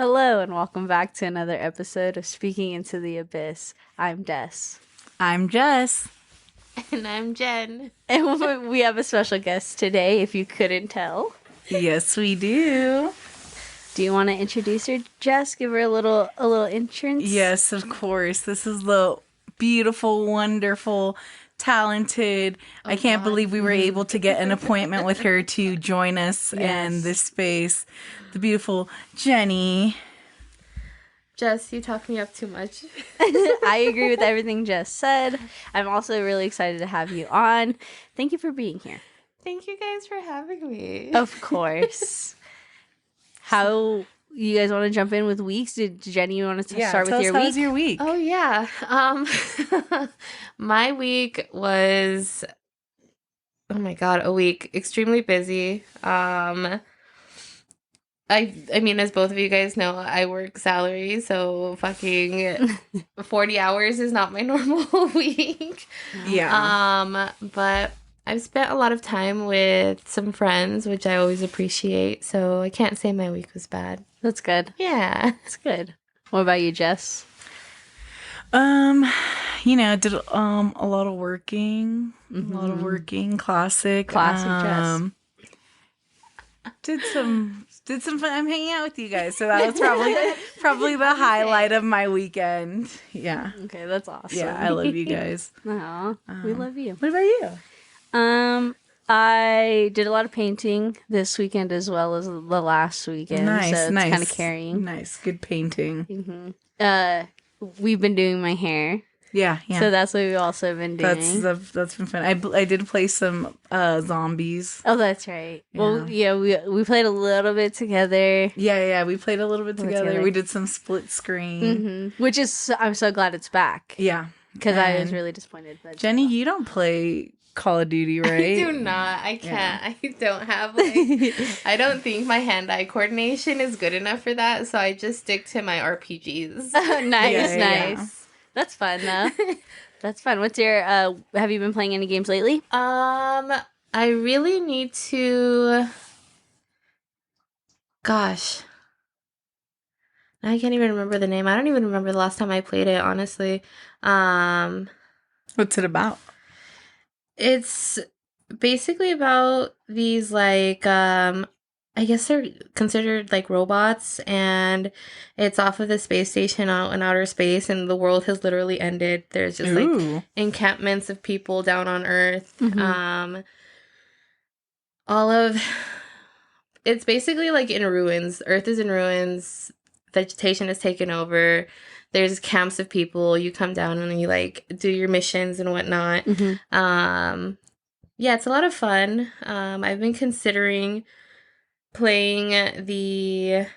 Hello, and welcome back to another episode of Speaking Into the Abyss. I'm Des. I'm Jess. And I'm Jen. And we have a special guest today, if you couldn't tell. Yes, we do. Do you want to introduce her, Jess? Give her a little entrance? Yes, of course. This is the beautiful, wonderful, talented. I can't believe we were able to get an appointment with her to join us in this space. The beautiful Jenny. Jess, you talk me up too much. I agree with everything Jess said. I'm also really excited to have you on. Thank you for being here. Thank you guys for having me. Of course. How you guys want to jump in with weeks? Did Jenny you want to start with your How week? was your week? Oh yeah. My week was oh my god, a week extremely busy. I mean, as both of you guys know, I work salary, so fucking 40 hours is not my normal week. Yeah. But I've spent a lot of time with some friends, which I always appreciate, so I can't say my week was bad. That's good. Yeah. That's good. What about you, Jess? Did a lot of working. A lot of working. Classic. Jess. Did some fun. I'm hanging out with you guys, so that was probably the highlight of my weekend. Yeah. Okay, that's awesome. Yeah, I love you guys. Aw, we love you. What about you? I did a lot of painting this weekend as well as the last weekend. Nice, so it's nice. kind of carrying. Nice, good painting. We've been doing my hair, Yeah. so that's what we've also been doing. That's been fun. I did play some zombies. Oh, that's right. Well, yeah, we played a little bit together. Yeah, we played a little bit together. together. We did some split screen. Which is, I'm so glad it's back. Yeah. Because I was And really disappointed. But Jenny, you don't play Call of Duty, right? I do not. I can't. I don't have, I don't think my hand-eye coordination is good enough for that, so I just stick to my RPGs. nice. Yeah. That's fun, though. That's fun. What's your, have you been playing any games lately? I really need to. Gosh. I can't even remember the name. I don't even remember the last time I played it, honestly. What's it about? It's basically about these, I guess they're considered like robots, and it's off of the space station out in outer space, and the world has literally ended. There's just like encampments of people down on Earth. It's basically like in ruins. Earth is in ruins. Vegetation is taken over. There's camps of people. You come down and you like do your missions and whatnot. Yeah, it's a lot of fun. I've been considering playing the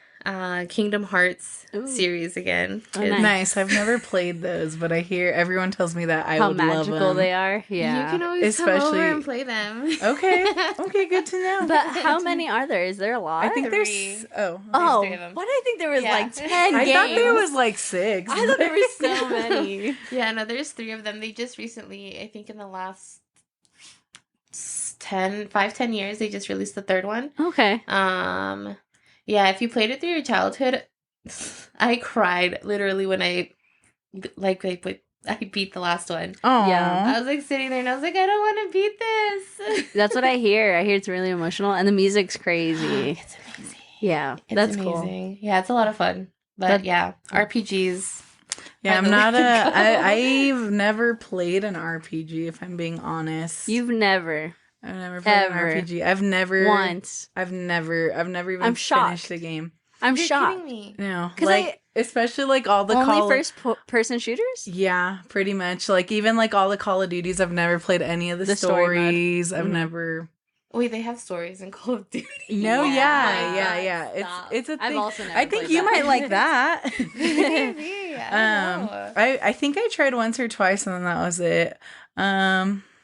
Kingdom Hearts series again. Oh, nice. Nice. I've never played those, but I hear everyone tells me that I How would love magical them. they are. Yeah. You can always come Especially- over and play them. Okay, good to know. But how many are there? Is there a lot? I think Three. there's Oh, three of them. what? I think there was Yeah. like 10 I games. thought there was like 6. I thought there was so many. Yeah, no, there's 3 of them. They just recently, I think in the last 10 years, they just released the 3rd one. Okay. Yeah, if you played it through your childhood, I cried literally when I beat the last one. Oh, Yeah. I was like sitting there and I was like, I don't want to beat this. That's what I hear. I hear it's really emotional and the music's crazy. It's amazing. Yeah. It's that's cool. amazing. Yeah, it's a lot of fun. But That- yeah, RPGs. Yeah, I'm I not believe- I've never played an RPG, if I'm being honest. You've never I've never played ever an RPG. I've never once. I've never even I'm shocked. finished a game. I'm You're shocked. kidding me. No, 'Cause like especially like all the Only Call first person shooters? Yeah, pretty much. Like even like all the Call of Duties, I've never played any of the The story mode. stories. I've Mhm. never. Wait, they have stories in Call of Duty. No, Yeah. yeah. Stop. It's a thing. I've also never I think played you that. might like that. Maybe. I don't know. I think I tried once or twice and then that was it.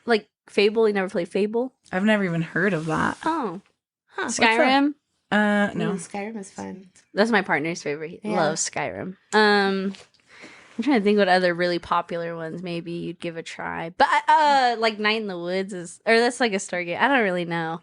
Like Fable? You never played Fable? I've never even heard of that. Oh. Huh. Skyrim? No. Ooh, Skyrim is fun. That's my partner's favorite. He Yeah. loves Skyrim. I'm trying to think what other really popular ones maybe you'd give a try. But like Night in the Woods is, or that's like a Stargate. I don't really know.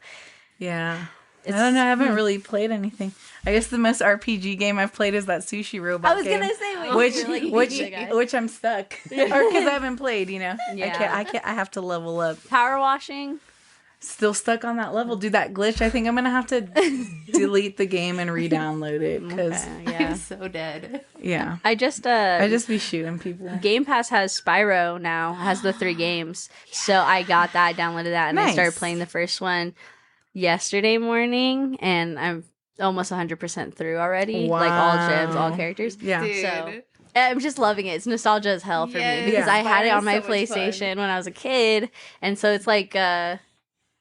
Yeah. I don't know. I haven't really played anything. I guess the most RPG game I've played is that Sushi Robot. I was game, gonna say which I'm stuck, or because I haven't played. You know, Yeah. I can't. I have to level up. Power washing. Still stuck on that level. Do that glitch. I think I'm gonna have to delete the game and re-download it because Yeah. I'm so dead. yeah, I just I just be shooting people. Game Pass has Spyro now, has the 3 games. So I got that, downloaded that, and I started Nice. playing the first one yesterday morning, and I'm almost 100% through already. Like all gems, all Wow. characters. Yeah. Dude. So I'm just loving it. It's nostalgia as hell for me because Yes. I had it Spyro's on my so much fun. PlayStation when I was a kid, and so it's like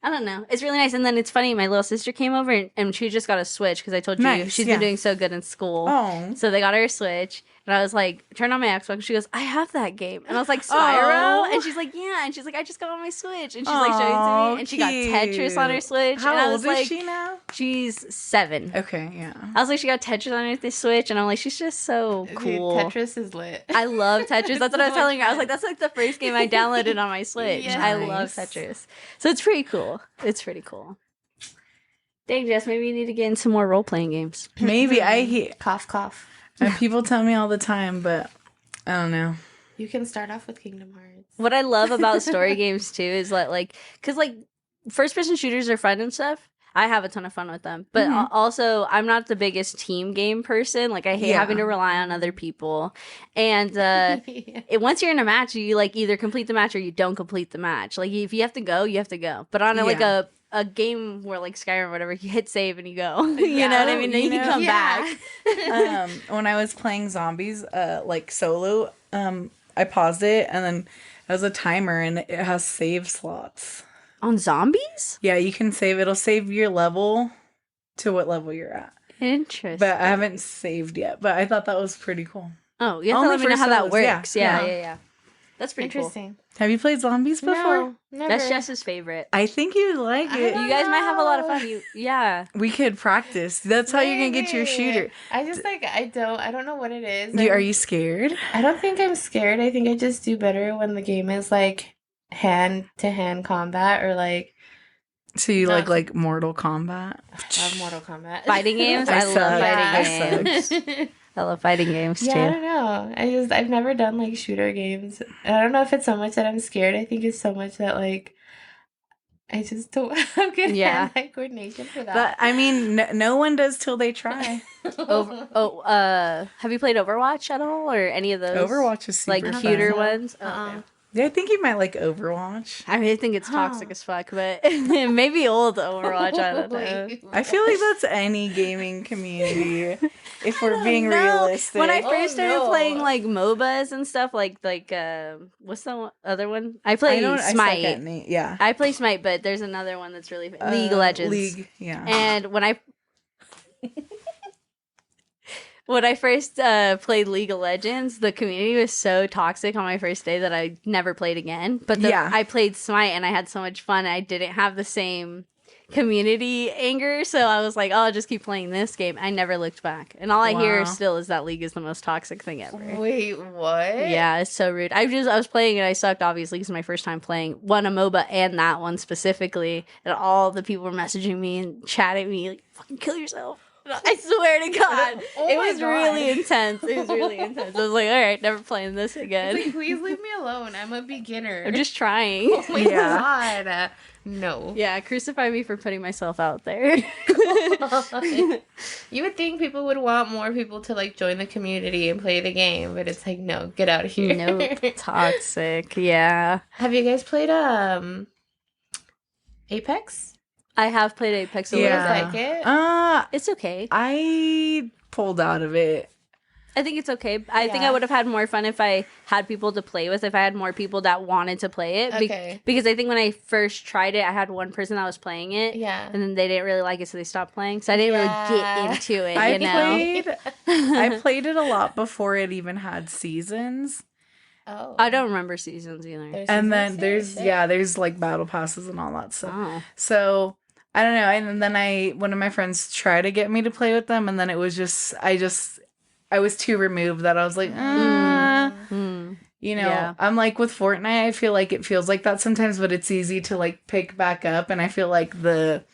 I don't know. It's really nice. And then it's funny. My little sister came over and she just got a Switch because I told you Nice, she's yeah. been doing so good in school. Oh, So they got her a Switch, and I was like, turn on my Xbox. She goes, I have that game. And I was like, Spyro? Aw. And she's like, yeah. And she's like, I just got it on my Switch. And she's like showing it to me. And she got Tetris on her cute. Switch. How and I old was is like, she now? she's 7. Okay, yeah. I was like, she got Tetris on her Switch. And I'm like, she's just so cool. Dude, Tetris is lit. I love Tetris. That's what I was So telling her. I was fun. like, that's like the first game I downloaded on my Switch. Yes. I love Tetris. So it's pretty cool. It's pretty cool. Dang, Jess, maybe you need to get into more role-playing games. Maybe I hear Cough, cough. people tell me all the time, but I don't know. You can start off with Kingdom Hearts. What I love about story games too is that because first person shooters are fun and stuff. I have a ton of fun with them, but Mhm. also I'm not the biggest team game person. Like I hate Yeah. having to rely on other people, and Yeah. once you're in a match, you like either complete the match or you don't complete the match. Like if you have to go, you have to go. But on a game where like Skyrim or whatever, you hit save and you go. You know what I mean? Then you can come back. When I was playing zombies, like solo, I paused it and then it was a timer and it has save slots. On zombies? Yeah, you can save. It'll save your level to what level you're at. Interesting. But I haven't saved yet. But I thought that was pretty cool. Oh, you have to Only let me know for how that solos, yeah. works. Yeah, Yeah. yeah. That's pretty cool. Interesting. Have you played zombies before? No, never. That's Jess's favorite. I think you'd like I it. don't You guys might have a lot of know. fun. Yeah. We could practice. That's how you're gonna get your Maybe. shooter. I just I don't know what it is. Are you scared? I don't think I'm scared. I think I just do better when the game is like hand to hand combat or like So you No. like Mortal Kombat? I love Mortal Kombat. Fighting games? I I suck. love I fighting games. I love fighting games too. Yeah, I don't know. I've never done like shooter games. I don't know if it's so much that I'm scared. I think it's so much that like I just don't have good Yeah. hand-eye coordination for that. But I mean, no one does till they try. Have you played Overwatch at all or any of those? Overwatch is super like fun. cuter ones? Oh, Uh-uh. okay. Yeah, I think you might like Overwatch. I mean, I think it's toxic Huh. as fuck, but maybe old Overwatch. I don't know. I feel like that's any gaming community. If we're being No. realistic. When I Oh, first started no. playing like MOBAs and stuff, like what's the other one? I play I suck Smite. at yeah. I play Smite, but there's another one that's really League of Legends. League, yeah. And when I first played League of Legends, the community was so toxic on my first day that I never played again. But Yeah. I played Smite and I had so much fun. I didn't have the same community anger, so I was like, oh, I'll just keep playing this game. I never looked back. And all I hear Wow. still is that League is the most toxic thing ever. Wait, what? Yeah, it's so rude. I was playing and I sucked, obviously, because my first time playing a MOBA and that one specifically. And all the people were messaging me and chatting me like, "Fucking kill yourself." I swear to God, Oh it my was God. really intense. It was really intense. I was like, all right, never playing this It's again. like, please leave me alone. I'm a beginner. I'm just trying. Oh my Yeah. god. No. Yeah, crucify me for putting myself out there. You would think people would want more people to like join the community and play the game, but it's like no, get out of here. Nope, toxic. Yeah, Have you guys played Apex? I have played Apex a You little guys bit. like it? It's okay. I pulled out of it. I think it's okay. I think I Yeah. would have had more fun if I had people to play with, if I had more people that wanted to play it. Okay. Because I think when I first tried it, I had one person that was playing it. Yeah. And then they didn't really like it, so they stopped playing. So I didn't really Yeah. get into it, I you know? I played it a lot before it even had seasons. Oh. I don't remember seasons either. There's And seasons then too? there's like battle passes and all that stuff. Oh. So I don't know. And then one of my friends tried to get me to play with them, and then it was just I was too removed that I was like, Hmm. you know, Yeah. I'm like with Fortnite, I feel like it feels like that sometimes, but it's easy to like pick back up, and I feel like the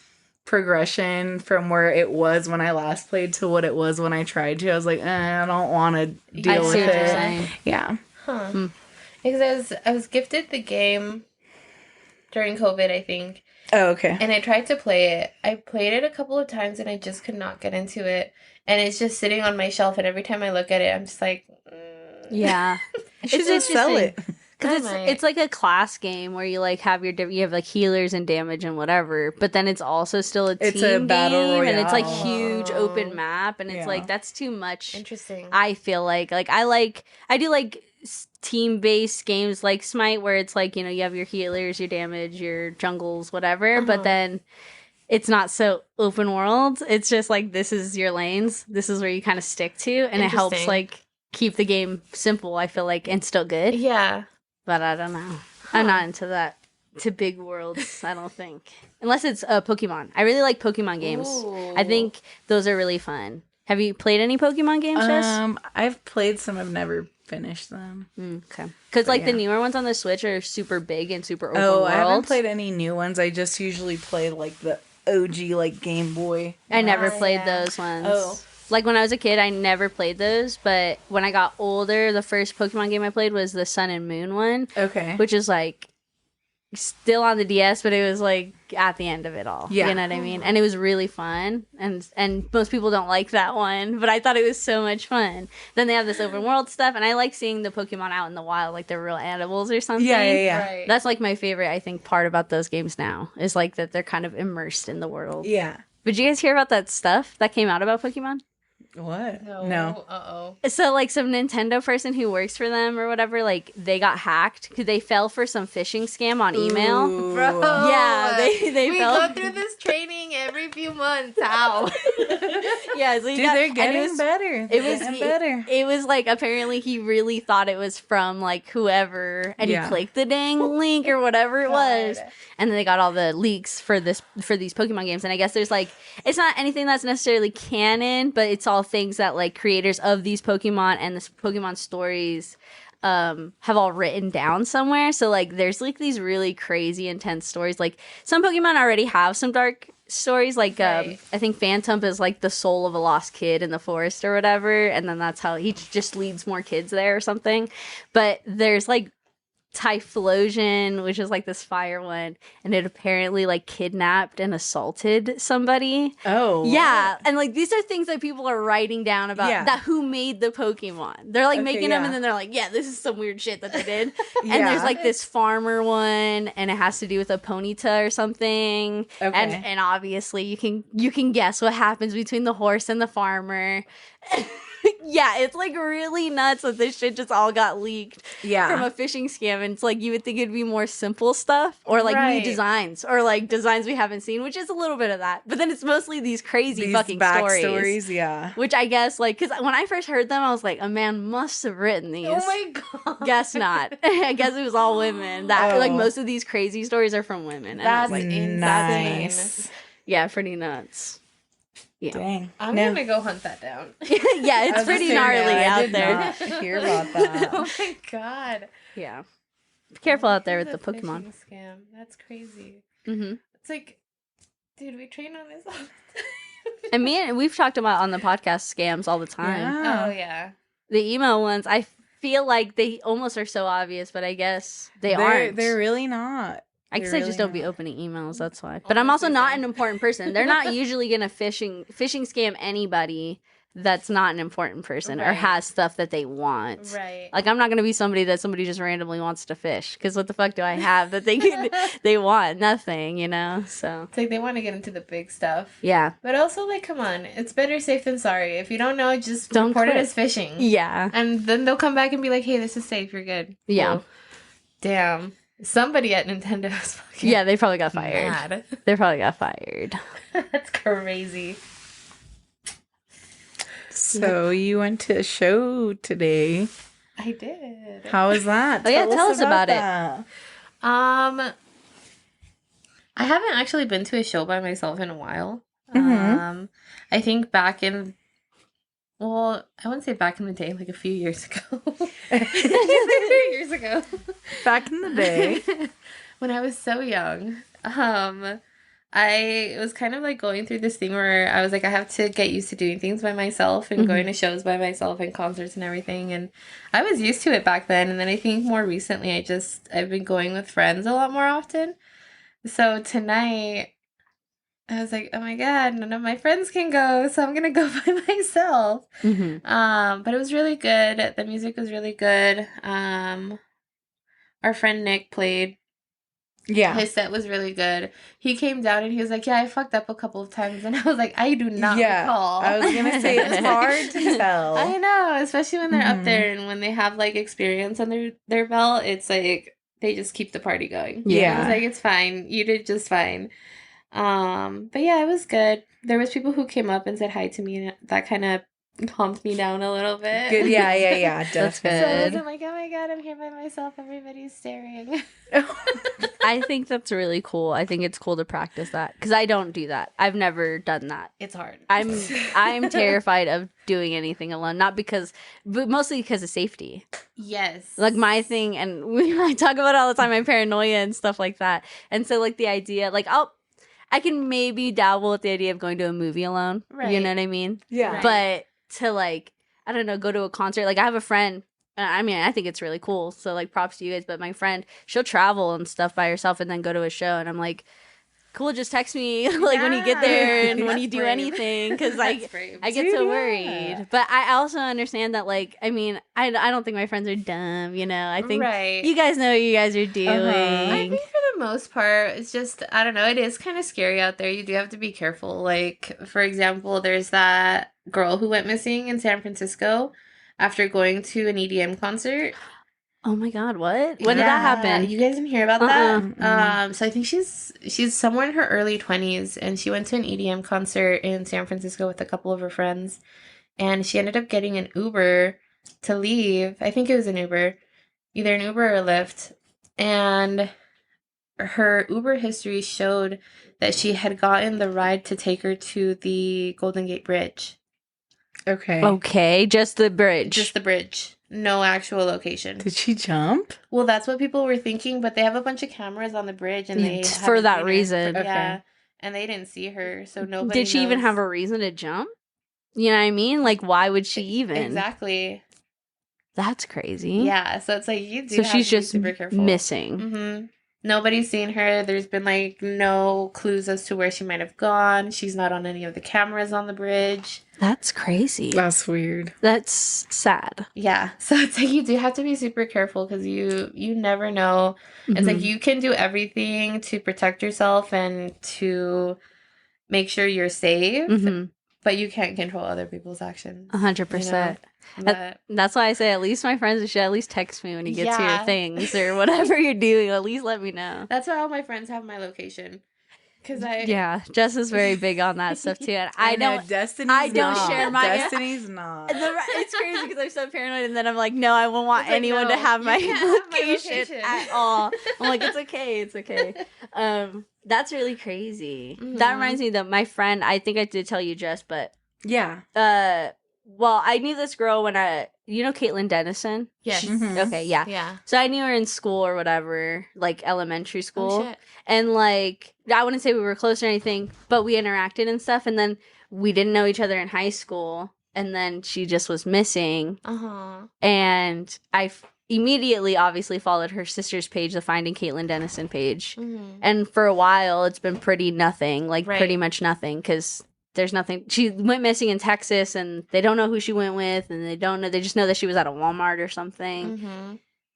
progression from where it was when I last played to what it was when I tried to. I was like, I don't want to deal I with see what you're it. saying. Yeah. Huh. Because I was gifted the game during COVID, I think. Oh, okay. And I tried to play it. I played it a couple of times and I just could not get into it. And it's just sitting on my shelf, and every time I look at it, I'm just like, Yeah. You should just sell it. Because it's like a class game where you like have you have like healers and damage and whatever, but then it's also still a It's team a battle game and it's like royale. huge open map, and it's Yeah. like that's too much. interesting. I feel like I do like team based games like Smite where it's like, you know, you have your healers, your damage, your jungles, whatever, but then it's not so open world. It's just like this is your lanes, this is where you kind of stick to, and it helps Interesting. like keep the game simple, I feel like, and still good. Yeah. But I don't know. I'm not into that. To big worlds, I don't think. Unless it's Pokemon. I really like Pokemon games. I think those are really fun. Have you played any Pokemon games, Jess? I've played some. I've never finished them. Okay. Because like the yeah. newer ones on the Switch are super big and super open Oh, world. I haven't played any new ones. I just usually play like the OG like Game Boy. I never Ah, played yeah. those ones. Oh. Like when I was a kid, I never played those. But when I got older, the first Pokemon game I played was the Sun and Moon one, Okay. which is like still on the DS, but it was like at the end of it all. Yeah. You know what I mean? And it was really fun. And most people don't like that one, but I thought it was so much fun. Then they have this open world stuff, and I like seeing the Pokemon out in the wild, like they're real animals or something. Yeah. Right. That's like my favorite, I think, part about those games now is like that they're kind of immersed in the world. Yeah. Did you guys hear about that stuff that came out about Pokemon? What? No. Uh-oh. So like some Nintendo person who works for them or whatever, like they got hacked because they fell for some phishing scam on email. Ooh. Bro. Yeah, they we fell. go through this training every few months. How? Yeah, so he Dude, got, they're and getting better. It was getting better. It was like apparently he really thought it was from like whoever, and Yeah. he clicked the dang link or whatever it was, God. and then they got all the leaks for these Pokemon games. And I guess there's like it's not anything that's necessarily canon, but it's all things that like creators of these Pokemon and the Pokemon stories have all written down somewhere. So like there's like these really crazy intense stories. Like some Pokemon already have some dark stories, like Right. I think Phantom is like the soul of a lost kid in the forest or whatever, and then that's how he just leads more kids there or something. But there's like Typhlosion, which is like this fire one, and it apparently like kidnapped and assaulted somebody. Oh. Yeah, and like these are things that people are writing down about Yeah. that who made the Pokemon. They're like Okay, making them, yeah. and then they're like, yeah, this is some weird shit that they did. And Yeah. there's like this farmer one, and it has to do with a Ponyta or something. Okay. And obviously you can guess what happens between the horse and the farmer. Yeah, it's like really nuts that this shit just all got leaked Yeah. from a phishing scam. And it's like you would think it'd be more simple stuff or like new Right. designs or like designs we haven't seen, which is a little bit of that. But then it's mostly these crazy These fucking stories. Yeah. Which I guess, like, because when I first heard them, I was like, a man must have written these. Oh my god. Guess not. I guess it was all women. That like Oh. most of these crazy stories are from women. And I was That's like, insane. Nice. yeah, pretty nuts. Yeah, Dang. I'm No. gonna go hunt that down. yeah, I it's was pretty just saying, gnarly yeah, I out did there. not hear about that. Oh my god. Yeah, be careful out there with the It's a Pokemon. phishing scam. That's crazy. hmm It's like, dude, we train on this all the time. And we've talked about on the podcast scams all the time. Yeah. Oh yeah. The email ones, I feel like they almost are so obvious, but I guess they They're, aren't. They're really not. I guess they're I just really don't be not. opening emails. That's why. But I'm also Honestly, not same. an important person. They're not usually gonna phishing scam anybody that's not an important person or Right. has stuff that they want. Right. Like I'm not gonna be somebody that somebody just randomly wants to fish because what the fuck do I have that they could they want nothing, you know? So It's like they want to get into the big stuff. yeah, But also, like, come on. It's better safe than sorry. If you don't know, just Don't report it quit. as phishing. yeah, And then they'll come back and be like, hey, this is safe. You're good. Yeah. Cool. Damn. Somebody at Nintendo is fucking yeah. They probably got fired. mad. They probably got fired. That's crazy. So you went to a show today. I did. How was that? Oh, yeah, tell us about it. that. I haven't actually been to a show by myself in a while. Mhm. I think back in, well, I wouldn't say back in the day, like a few years ago. A few years ago. Back in the day. When I was so young, I was kind of like going through this thing where I was like, I have to get used to doing things by myself and going to shows by myself and concerts and everything. And I was used to it back then. And then I think more recently, I've been going with friends a lot more often. So tonight, I was like, oh my God, none of my friends can go. So I'm going to go by myself. But it was really good. The music was really good. Our friend Nick played. Yeah. His set was really good. He came down and he was like, yeah, I fucked up a couple of times. And I was like, I do not recall. I was going to say, it's hard to tell. I know, especially when they're up there and when they have, like, experience under their belt. It's like, they just keep the party going. Yeah. I was like, it's fine. You did just fine. But yeah, it was good. There was people who came up and said hi to me, and that kind of calmed me down a little bit. Good. Yeah, That's definitely. So I good. wasn't like, oh my God, I'm here by myself. Everybody's staring. I think that's really cool. I think it's cool to practice that because I don't do that. I've never done that. It's hard. I'm terrified of doing anything alone, but mostly because of safety. Yes. Like my thing, and I talk about it all the time, my paranoia and stuff like that. And so like the idea, like I can maybe dabble with the idea of going to a movie alone. Right. You know what I mean? Yeah. Right. But to like, I don't know, go to a concert. Like I have a friend. I mean, I think it's really cool. So like props to you guys. But my friend, she'll travel and stuff by herself and then go to a show. And I'm like, cool, just text me like when you get there and when you do brave. anything. Because That's brave. I get Dude, so yeah. worried. But I also understand that like, I mean, I don't think my friends are dumb, you know. I think Right. you guys know what you guys are doing. I think for the most part, it's just, I don't know, it is kind of scary out there. You do have to be careful. Like, for example, there's that girl who went missing in San Francisco after going to an EDM concert. Oh my God, what? When did that happen? You guys didn't hear about Mm-mm. that? So I think she's somewhere in her early 20s, and she went to an EDM concert in San Francisco with a couple of her friends, and she ended up getting an Uber to leave. I think it was an Uber, either an Uber or a Lyft, and her Uber history showed that she had gotten the ride to take her to the Golden Gate Bridge. Okay. Okay, just the bridge. Just the bridge. No actual location. Did she jump? Well, that's what people were thinking, but they have a bunch of cameras on the bridge, and they For haven't that seen her. reason. Yeah, Okay. and they didn't see her, so nobody. Did she even knows. have a reason to jump? You know what I mean? Like, why would she even? Exactly. That's crazy. Yeah, so it's like you do. So have she's to be just super careful. missing. Mm-hmm. Nobody's seen her. There's been like no clues as to where she might have gone. She's not on any of the cameras on the bridge. That's crazy. That's weird. That's sad. Yeah, so it's like you do have to be super careful because you never know. It's like Mhm. you can do everything to protect yourself and to make sure you're safe, Mhm. but you can't control other people's actions. 100%. But That's why I say at least my friends should at least text me when you get to Yeah. your things or whatever you're doing. At least let me know. that's why all my friends have my location. Because Yeah, Jess is very big on that stuff too. And I know don't. Destiny's I don't not. share my- Destiny's not. It's crazy because I'm so paranoid, and then I'm like, no, I won't want It's like, anyone no, to have you my can't have my location location. at all. I'm like, it's okay, it's okay. That's really crazy. That Mhm. reminds me that my friend, I think I did tell you, Jess, but Yeah. well, I knew this girl when you know Caitlin Dennison? yes. Mhm. Okay, yeah. Yeah. So I knew her in school or whatever, like elementary school. Oh, shit. And like, I wouldn't say we were close or anything, but we interacted and stuff. And then we didn't know each other in high school. And then she just was missing. Uh-huh. And immediately, obviously, followed her sister's page, the Finding Caitlin Dennison page. Mm-hmm. And for a while, it's been pretty nothing, like Right. pretty much nothing, because there's nothing. She went missing in Texas, and they don't know who she went with, and they don't know. They just know that she was at a Walmart or something. Mm-hmm.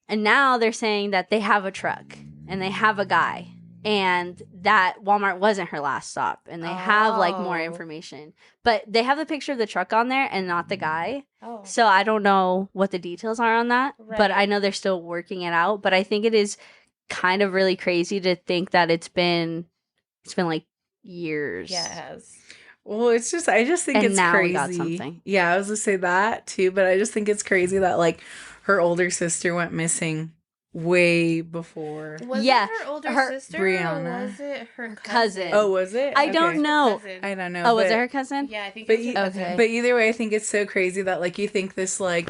And now they're saying that they have a truck and they have a guy, and that Walmart wasn't her last stop, and they have like more Oh. information, but they have the picture of the truck on there and not the guy. Oh. So I don't know what the details are on that, but I Right. know they're still working it out. But I think it is kind of really crazy to think that it's been like years. Yeah, it has. Well, I just think And it's now crazy. we got something. Yeah, I was gonna say that too, but I just think it's crazy that like her older sister went missing way before. Was Yeah, it her older her- sister Brianna. or was it her Her cousin. cousin? Oh, was it? I don't Okay. know. Cousin. I don't know. Oh, was but, it her cousin? Yeah, I think But it was her you- cousin. Okay. But either way, I think it's so crazy that like you think this like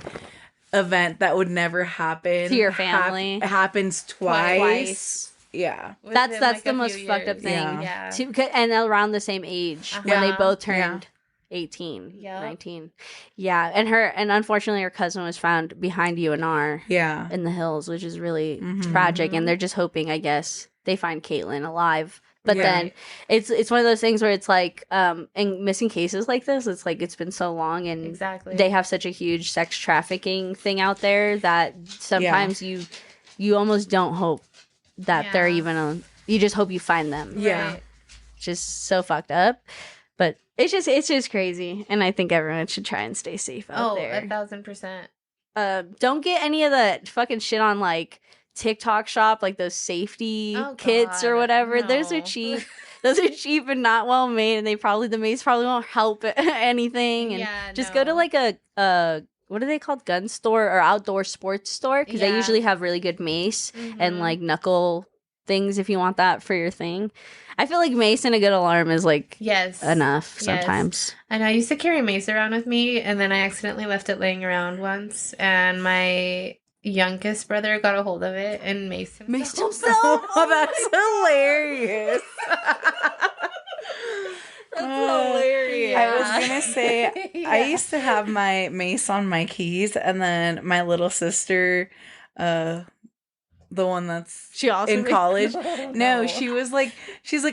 event that would never happen To your family. happens twice. Yeah. That's within, like, the a most few fucked up years. thing. Yeah. And around the same age when they Uh-huh. both turned 18, Yep. 19. Yeah, and unfortunately her cousin was found behind UNR Yeah. in the hills, which is really Mhm. tragic. And they're just hoping, I guess, they find Caitlin alive. But Yeah. then it's one of those things where it's like, in missing cases like this, it's like it's been so long and Exactly. they have such a huge sex trafficking thing out there that sometimes you almost don't hope that they're Yeah. even you just hope you find them. Yeah. Right. Just so fucked up. But it's just crazy, and I think everyone should try and stay safe out there. 1,000%. Don't get any of the fucking shit on like TikTok shop, like those safety Oh, kits or God, whatever. Those are no. cheap. Those are cheap and not well made, and the mace probably won't help anything. And Yeah, just go to no. like a what are they called, gun store or outdoor sports store, because they Yeah. usually have really good mace and Mhm. like knuckle things if you want that for your thing. I feel like mace and a good alarm is like Yes. enough Yes. sometimes. I know I used to carry mace around with me, and then I accidentally left it laying around once, and my youngest brother got a hold of it and maced himself. Maced himself? Oh, that's hilarious. hilarious. I was gonna say I Yeah. used to have my mace on my keys, and then my little sister, the one that's She also in made- college. Oh, No, she's like,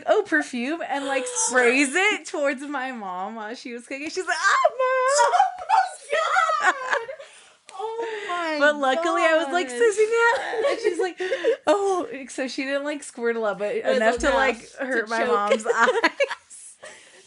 oh, perfume, and like sprays it towards my mom while she was cooking. She's like, oh, mom. Oh my But luckily, I was like, God. Sissy, now. And she's like, oh, so she didn't like squirt a lot, but enough to like hurt my choke. mom's eyes.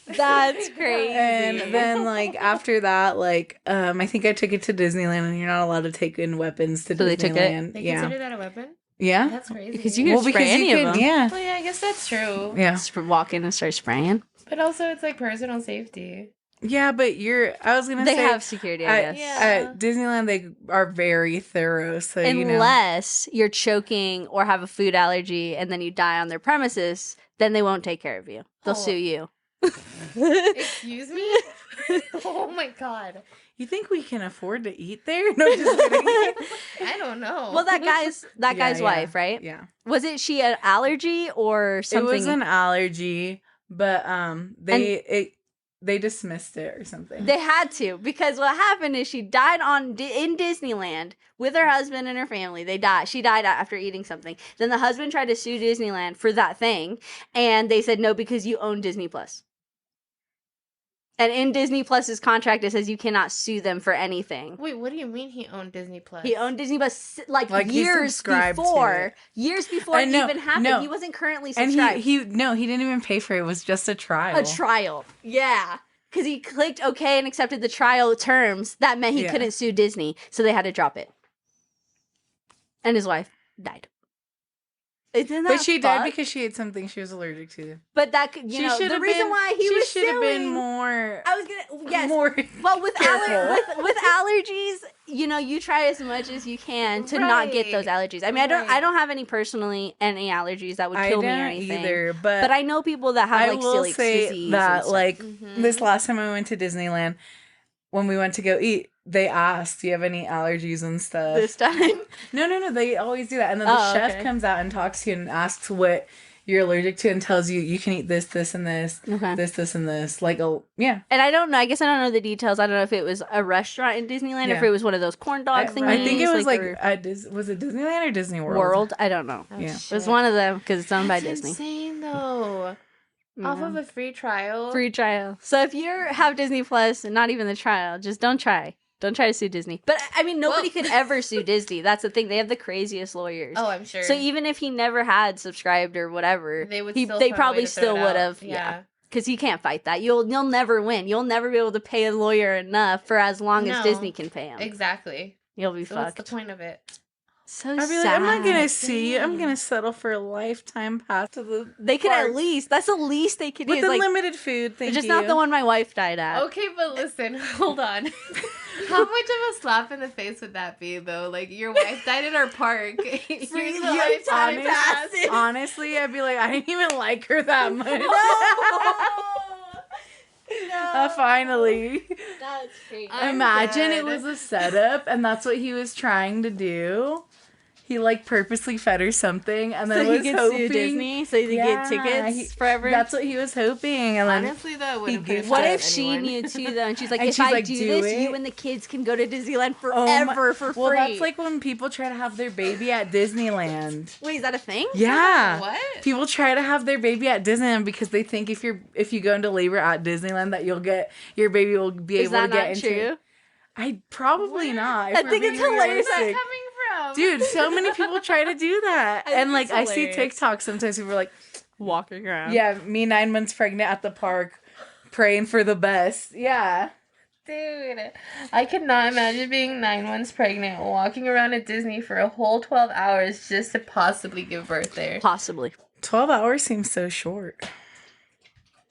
That's crazy. And then like after that, like I think I took it to Disneyland, and you're not allowed to take in weapons to So they took it? Disneyland. They Yeah, consider that a weapon? yeah. That's crazy. Because you can spray any of them. yeah, Well, yeah, I guess that's true. yeah, Just walk in and start spraying. But also, it's like personal safety. yeah. But I was gonna They say have security, I at, guess. Yeah. at Disneyland they are very thorough. So you know, Unless you're choking or have a food allergy and then you die on their premises, then they won't take care of you. They'll Oh. sue you. Excuse me? Oh my god. you think we can afford to eat there? No, just kidding. I don't know. Well, that guy's Yeah, wife, right? Yeah. Was it she an allergy or something? It was an allergy, but they dismissed it or something. They had to, because what happened is she died in Disneyland with her husband and her family. They died. She died after eating something. Then the husband tried to sue Disneyland for that thing, and they said no because you own Disney Plus. And in Disney Plus's contract, it says you cannot sue them for anything. Wait, what do you mean he owned Disney Plus? He owned Disney Plus like he years subscribed to before. it. Years before it no, even happened. no. He wasn't currently And subscribed. he didn't even pay for it. It was just a trial. A trial. Yeah. Because he clicked OK and accepted the trial terms. That meant he Yeah. couldn't sue Disney. So they had to drop it. And his wife died. Isn't that But she died fucked? because she ate something she was allergic to. But that could, you know, the reason why he was should have been suing- more. I was gonna, yes. More. Well, with careful. with allergies, you know, you try as much as you can to not get those allergies. I mean, I don't have any allergies that would I kill me don't or anything. either, But I know people that have I like will celiac say disease that and stuff. like Mhm. this last time I went to Disneyland, when we went to go eat, they asked, "Do you have any allergies and stuff?" This time. No. They always do that, and then the Oh, chef okay. comes out and talks to you and asks what you're allergic to, and tells you you can eat this, this, and this, Okay. this, and this. Like yeah. And I don't know. I guess I don't know the details. I don't know if it was a restaurant in Disneyland or if Yeah. it was one of those corn dog thingies. I think it was like or was it Disneyland or Disney World? World. I don't know. Oh, Yeah. It was shit. one of them because it's owned by That's Disney. insane, though. Off Yeah. of a free trial. Free trial. So if you have Disney Plus and not even the trial, just don't try. Don't try to sue Disney. But I mean, nobody Well- could ever sue Disney. That's the thing. They have the craziest lawyers. Oh, I'm sure. So even if he never had subscribed or whatever, they would. he- Still they find a probably way to throw still it would out. have. Yeah. Because you can't fight that. You'll never win. You'll never be able to pay a lawyer enough for as long as No. Disney can pay him. Exactly. You'll be So what's fucked. the point of it? So I'd be sad. like, I'm not gonna sue you. I'm Dang. gonna settle for a lifetime pass to the They could park at least. That's the least they could with do. Like, unlimited food. Thank just you. not the one my wife died at. Okay, but listen, hold on. How much of a slap in the face would that be, though? Like, your wife died at our park. Here's Free the lifetime lifetime pass. passes. Honestly, I'd be like, I didn't even like her that much. No. Finally. That's crazy. I'm Imagine dead. it was a setup and that's what he was trying to do. he like purposely fed her something, and then So was he could hoping sue Disney, so he could get tickets forever. That's what he was hoping, and then Honestly, though, it wouldn't gave put it What past if she anyone. knew too, though? And she's like, And if she's I like, do "Do this, it?" you and the kids can go to Disneyland Oh my- forever for free. Well, that's like when people try to have their baby at Disneyland. Wait, is that a thing? Yeah. What? People try to have their baby at Disneyland because they think if you go into labor at Disneyland that your baby will be Is able that to get not into. true? I probably not. if I we're think being it's hilarious Where's that realistic. coming from? Dude, so many people try to do that. I think And like it's I see hilarious. TikToks sometimes people are like, Walking around. yeah, me 9 months pregnant at the park praying for the best. Yeah. Dude, I could not imagine being 9 months pregnant, walking around at Disney for a whole 12 hours just to possibly give birth there. Possibly. 12 hours seems so short.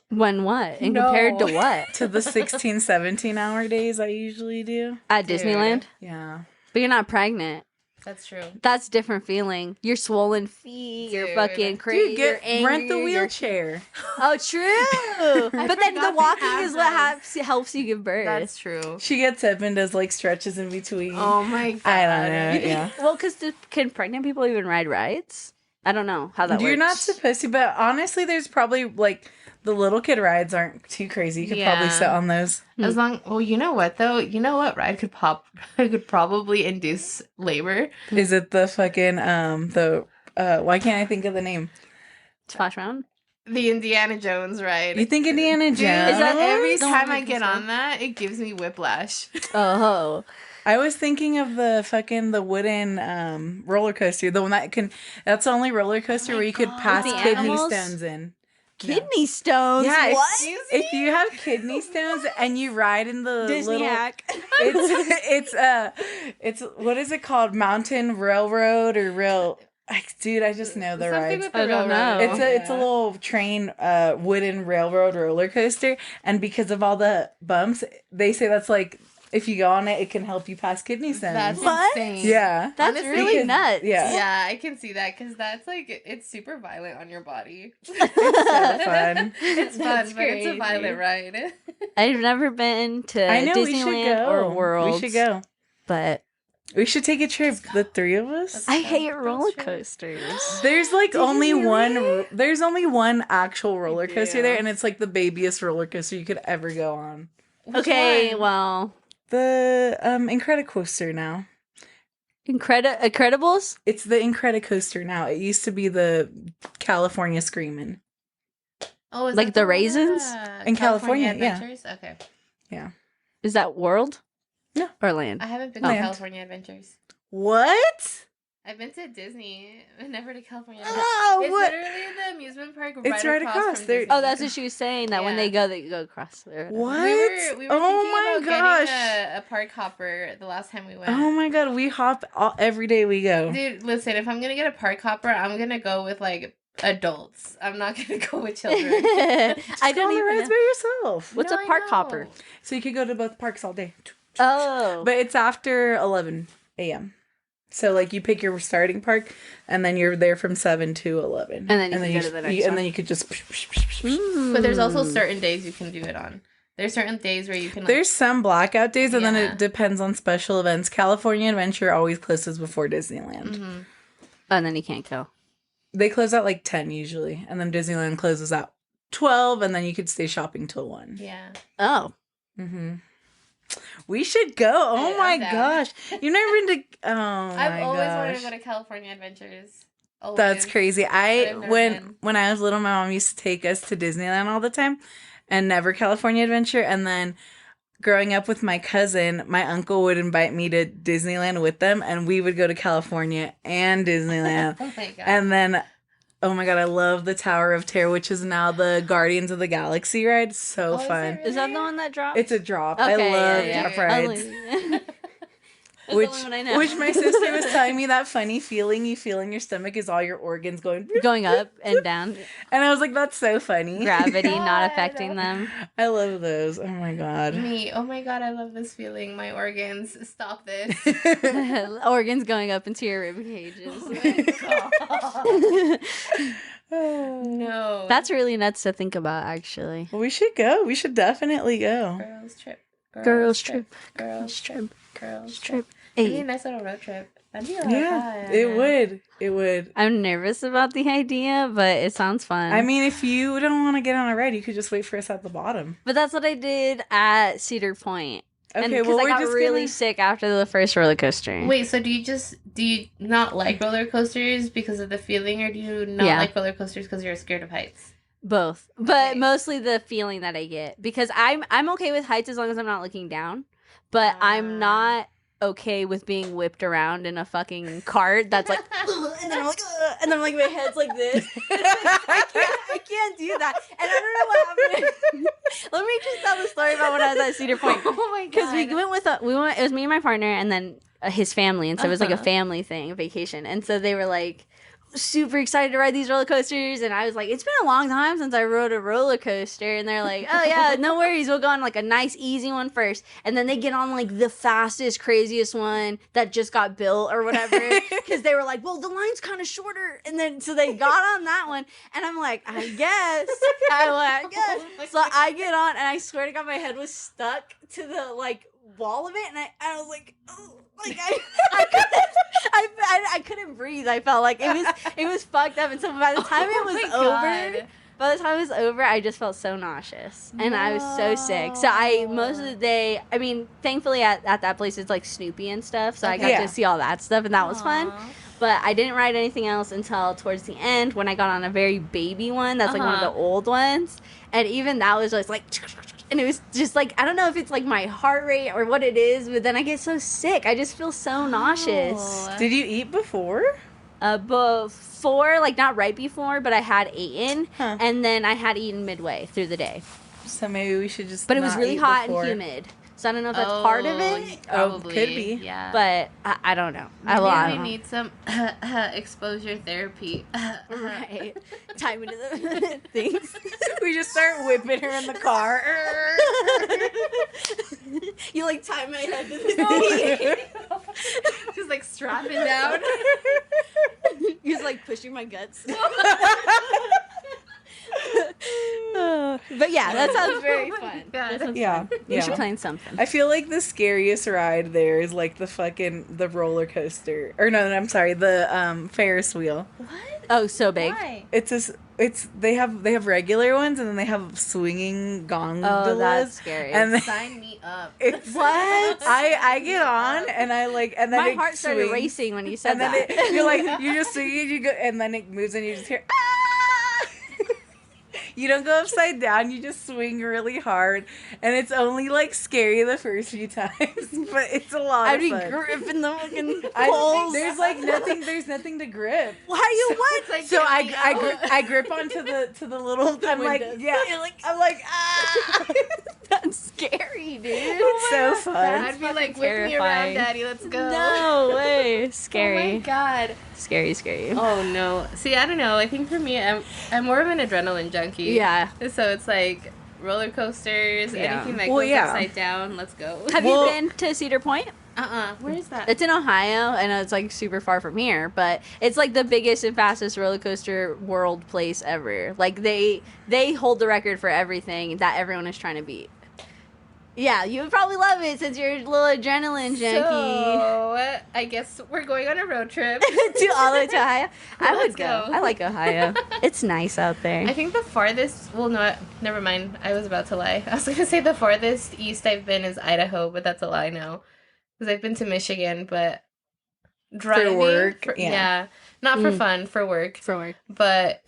When what? And No. compared to what? To the 16, 17 hour days I usually do. At Dude. Disneyland? Yeah. But you're not pregnant. That's true. That's different feeling. You're swollen feet. You're Dude. fucking crazy. Dude, You're angry. rent the you're- wheelchair. Oh, true. but then the forgot they walking have is what those. helps you give birth. That's true. She gets up and does like stretches in between. Oh my god. I don't know. Yeah. Well, because can pregnant people even ride rides? I don't know how that You're works. not supposed to, but honestly, there's probably like the little kid rides aren't too crazy. You could probably Yeah. sit on those. As long, well, you know what though? You know what ride could probably induce labor? Is it the fucking why can't I think of the name? Splash Mountain? The Indiana Jones ride. You think Indiana Jones? Dude, is that every Don't time I make me get so. on that, it gives me whiplash. Oh. I was thinking of the wooden roller coaster, the one that's the only roller coaster where you could pass With the kidney animals? stones in. Kidney stones? Yeah, What? if you have kidney stones and you ride in the Disney little hack. it's what is it called? Mountain Railroad or rail? Dude, I just know the Something rides. with the I don't railroad. know. It's a little train, wooden railroad roller coaster, and because of all the bumps, they say that's like if you go on it, it can help you pass kidney stones. That's What? insane. Yeah, That's Honestly, really because- nuts. yeah. Yeah, I can see that because that's like it's super violent on your body. so fun. It's fun, That's but it's a crazy. violent ride. I've never been to I know we should Disneyland go. or World. We should go. But We should take a trip, the three of us. I go. hate That's roller true. coasters. There's like only really? one. There's only one actual roller coaster do. there, and it's like the babiest roller coaster you could ever go on. Okay, one? well, The Incredicoaster now. Incredibles? It's the Incredicoaster now. It used to be the California Screamin'. Oh, is Like that the one, In raisins? California, yeah. Adventures? Okay. Is that World? No. Or Land? I haven't been Land. to California Adventures. What? I've been to Disney, but never to California. Oh, it's what? literally the amusement park It's right across. from There- Disney. Oh, that's what she was saying. That when Yeah. they go across there. What? We were Oh thinking my about gosh. getting a park hopper the last time we went. Oh my god, we hop every day we go. Dude, listen, if I'm gonna get a park hopper, I'm gonna go with like adults. I'm not gonna go with children. I Go don't on the even rides know. by yourself. What's No, a I park know. hopper? So you could go to both parks all day. Oh. But it's after 11 a.m. So like you pick your starting park and then you're there from 7 to 11. And then you can go to the next And one. then you could just Mm. But there's also certain days you can do it on. There's certain days where you can. Like, There's some blackout days and then Yeah. it depends on special events. California Adventure always closes before Disneyland. Mhm. And then you can't go. They close at like 10 usually and then Disneyland closes at 12 and then you could stay shopping till 1. Yeah. Oh. Mm-hmm. We should go. Oh Yeah, my I'm down. gosh. You've never been to oh my I've always wanted gosh. to go to California Adventures. Always. That's crazy. But I've never when been. when I was little, my mom used to take us to Disneyland all the time, and never California Adventure. And then growing up with my cousin, my uncle would invite me to Disneyland with them, and we would go to California and Disneyland. Oh my god. And then, oh my god, I love the Tower of Terror, which is now the Guardians of the Galaxy ride. So Oh, is it fun. really? Is that the one that dropped? It's a drop. I Okay, love yeah, drop yeah. rides. That's Which, the only one I know. which my sister was telling me that funny feeling you feel in your stomach is all your organs going. Going up and down. And I was like, that's so funny. Gravity not God. affecting them. I love those. Oh my god. Me. Oh my god, I love this feeling. My organs. Stop this. Organs going up into your rib cages. No. That's really nuts to think about, actually. We should go. We should definitely go. girls trip. Girls trip. Girls trip. Trip. Girls Trip. It'd be a Hey. nice little road trip. That'd be a lot of Yeah, fun. it would. It would. I'm nervous about the idea, but it sounds fun. I mean, if you don't want to get on a ride, you could just wait for us at the bottom. but that's what I did at Cedar Point. Okay, and well, I we're got just really gonna... sick after the first roller coaster. Wait, so do you not like roller coasters because of the feeling, or do you not Yeah. like roller coasters because you're scared of heights? Both, but Okay. mostly the feeling that I get because I'm okay with heights as long as I'm not looking down, but I'm not okay with being whipped around in a fucking cart that's like, and then I'm like, and then like my head's like this. I can't do that, and I don't know what happened. Let me just tell the story about when I was at Cedar Point. Oh my god! Because we went with it was me and my partner and then his family, and so it was like a Uh-huh. family thing, a vacation, and so they were like super excited to ride these roller coasters, and I was like, it's been a long time since I rode a roller coaster, and they're like, oh yeah, no worries, we'll go on like a nice easy one first, and then they get on like the fastest, craziest one that just got built or whatever, because they were like, well, the line's kind of shorter, and then so they got on that one, and I'm like, I guess, I guess, so I get on, and I swear to God, my head was stuck to the like wall of it, and I was like, oh, like I couldn't breathe. I felt like it was fucked up, and so by the time it was over, by the time it was over, I just felt so nauseous, and I was so sick. So I most of the day, I mean, thankfully at that place it's like Snoopy and stuff, so I got Yeah. to see all that stuff, and that was fun. Aw. But I didn't ride anything else until towards the end when I got on a very baby one that's like one of the old ones, and even that was just like. And it was just like, I don't know if it's like my heart rate or what it is, but then I get so sick. I just feel so nauseous. Oh. Did you eat before? Before, like not right before, but I had eaten, Huh. and then I had eaten midway through the day. So maybe we should just. But it was not really eat hot before. and humid, so I don't know if that's part of it. Probably. could be. Yeah. But I don't know. maybe I we don't know. need some exposure therapy. Right. Time into the things. We just start whipping her in the car. You like tie my head to the Just like strapping down. He's like pushing my guts. But yeah, that sounds very fun. That sounds Yeah, fun. We should yeah. plan something. I feel like the scariest ride there is like the roller coaster, or no, I'm sorry, the Ferris wheel. What? Oh, so big. Why? They have regular ones and then they have swinging gondolas. Oh, that's scary. And then Sign me up. it's What? I get on and I like and then My it heart started swings, racing when you said and then that. you're like you just swing you go and then it moves and you just hear ah! You don't go upside down, you just swing really hard, and it's only like scary the first few times, but it's a lot I'd of be fun. gripping the fucking poles. There's like there's nothing to grip. Why are you what? It's like So getting out. I grip onto the little. I'm like windows. yeah. I'm like ah. That's scary, dude. It's so fun. I'd be like, whip me around, terrifying. daddy. Let's go. No way. Oh Scary. my god. Scary, scary. Oh no. See, I don't know. I think for me, I'm more of an adrenaline junkie. Yeah. So it's like roller coasters, Yeah. anything that Well, goes yeah. upside down. Let's go. Have Well- you been to Cedar Point? Where is that? It's in Ohio. I know it's like super far from here, but it's like the biggest and fastest roller coaster world place ever. Like they hold the record for everything that everyone is trying to beat. Yeah, you would probably love it since you're a little adrenaline junkie. So I guess we're going on a road trip. To all the way to Ohio. I Let's would go. go. I like Ohio. It's nice out there. I think the farthest, well, no, never mind. I was about to lie. I was going to say the farthest east I've been is Idaho, but that's a lie now. Because I've been to Michigan, but driving. work, yeah. Yeah. Not for fun, for work. For work. But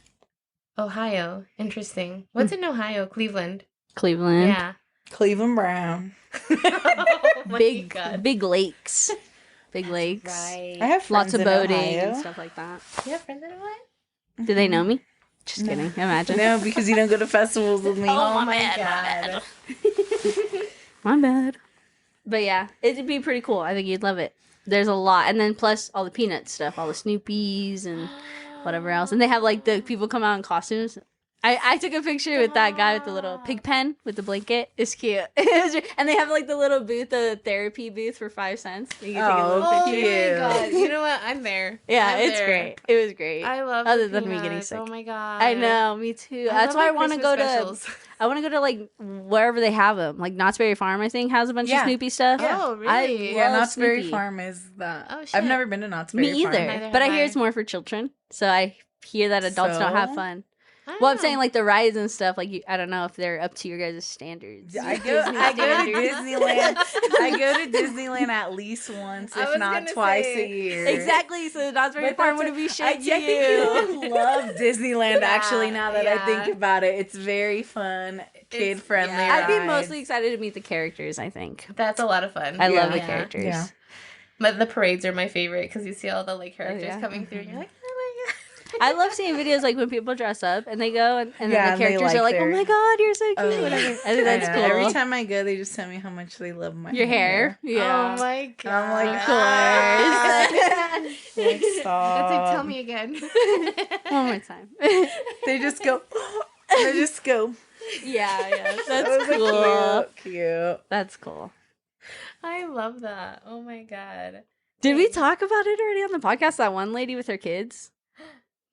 Ohio, interesting. What's in Ohio? Cleveland. Cleveland. Yeah. Cleveland Brown. Oh my Big God. big lakes. Big lakes. Right. I have friends Lots of in boating Ohio. and stuff like that. You have friends in Ohio? Do they know me? Just kidding. Imagine. No, because you don't go to festivals with me. Oh my bad, God. My bad. But yeah, it'd be pretty cool. I think you'd love it. There's a lot. And then plus all the peanut stuff, all the Snoopies and whatever else. And they have like the people come out in costumes. I took a picture with that guy with the little pig pen with the blanket. It's cute. And they have like the little booth, the therapy booth for 5 cents. You can take a little Oh picture. my god! You know what? I'm there. Yeah, I'm it's there. great. It was great. I love Other the than me getting peanuts. sick. Oh my god! I know, me too. That's love why I the want to Christmas go specials. I want to go to like wherever they have them. Like Knott's Berry Farm, I think, has a bunch of Yeah. Snoopy stuff. Oh I really? Yeah, love Knott's Berry Snoopy. Farm is that. Oh, I've shit. never been to Knott's Berry Me Farm. either. Neither But I have hear I. it's more for children. So I hear that adults don't have So? fun. I don't Well, I'm know. saying like the rides and stuff. Like I don't know if they're up to your guys' standards. I go Disney to standards. Disneyland. I go to Disneyland at least once, I if was not gonna twice say- a year. Exactly. So Knott's Berry But Farm that's would be I shit to think you. you would love Disneyland. Yeah, Actually, now that I think yeah. about it, it's very fun, kid friendly. yeah. I'd be mostly excited to meet the characters. I think That's a lot of fun. I love the Yeah. characters. Yeah. But the parades are my favorite because you see all the like characters yeah. coming through, and you're like, oh I love seeing videos like when people dress up and they go and Yeah, then and the they characters are like like, "Oh their- my god, you're so cute!" Oh, Whatever. I think I that's know. cool. Every time I go, they just tell me how much they love my Your hair, my yeah. god! Oh my And god! I'm like, Of "Ah." Like, stop. That's like, tell me again. One more time. They just go. They just go. yeah, That that's was cool. cute. That's cool. I love that. Oh my god! Did we talk about it already on the podcast? That one lady with her kids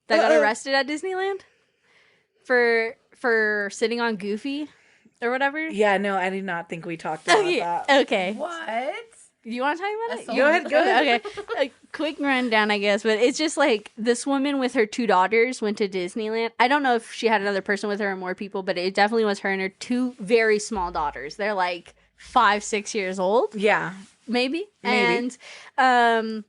that got arrested at Disneyland for sitting on Goofy or whatever. Yeah, no, I did not think we talked about that. Okay. What? You want to talk about it? Assault. Go ahead, go ahead. Okay. A quick rundown, I guess, but it's just like this woman with her 2 daughters went to Disneyland. I don't know if she had another person with her or more people, but it definitely was her and her 2 very small daughters. They're like 5, 6 years old, Yeah. maybe. Maybe. And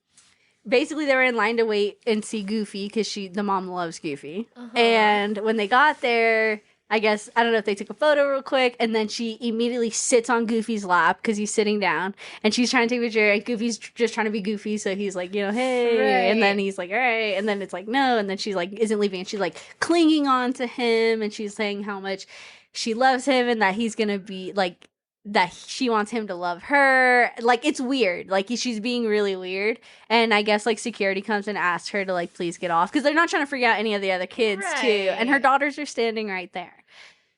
basically they were in line to wait and see Goofy because the mom loves Goofy. And when they got there, I guess, I don't know if they took a photo real quick, and then she immediately sits on Goofy's lap because he's sitting down, and she's trying to take a picture, and Goofy's just trying to be Goofy, so he's like, hey, Right. and then he's like, all right, and then it's like, no, and then she's like, isn't leaving, and she's like clinging on to him, and she's saying how much she loves him, and that he's gonna be, like, that she wants him to love her. Like, it's weird. Like, she's being really weird. And I guess, like, security comes and asks her to, like, please get off. Because they're not trying to freak out any of the other kids, too. And her Right. daughters are standing right there.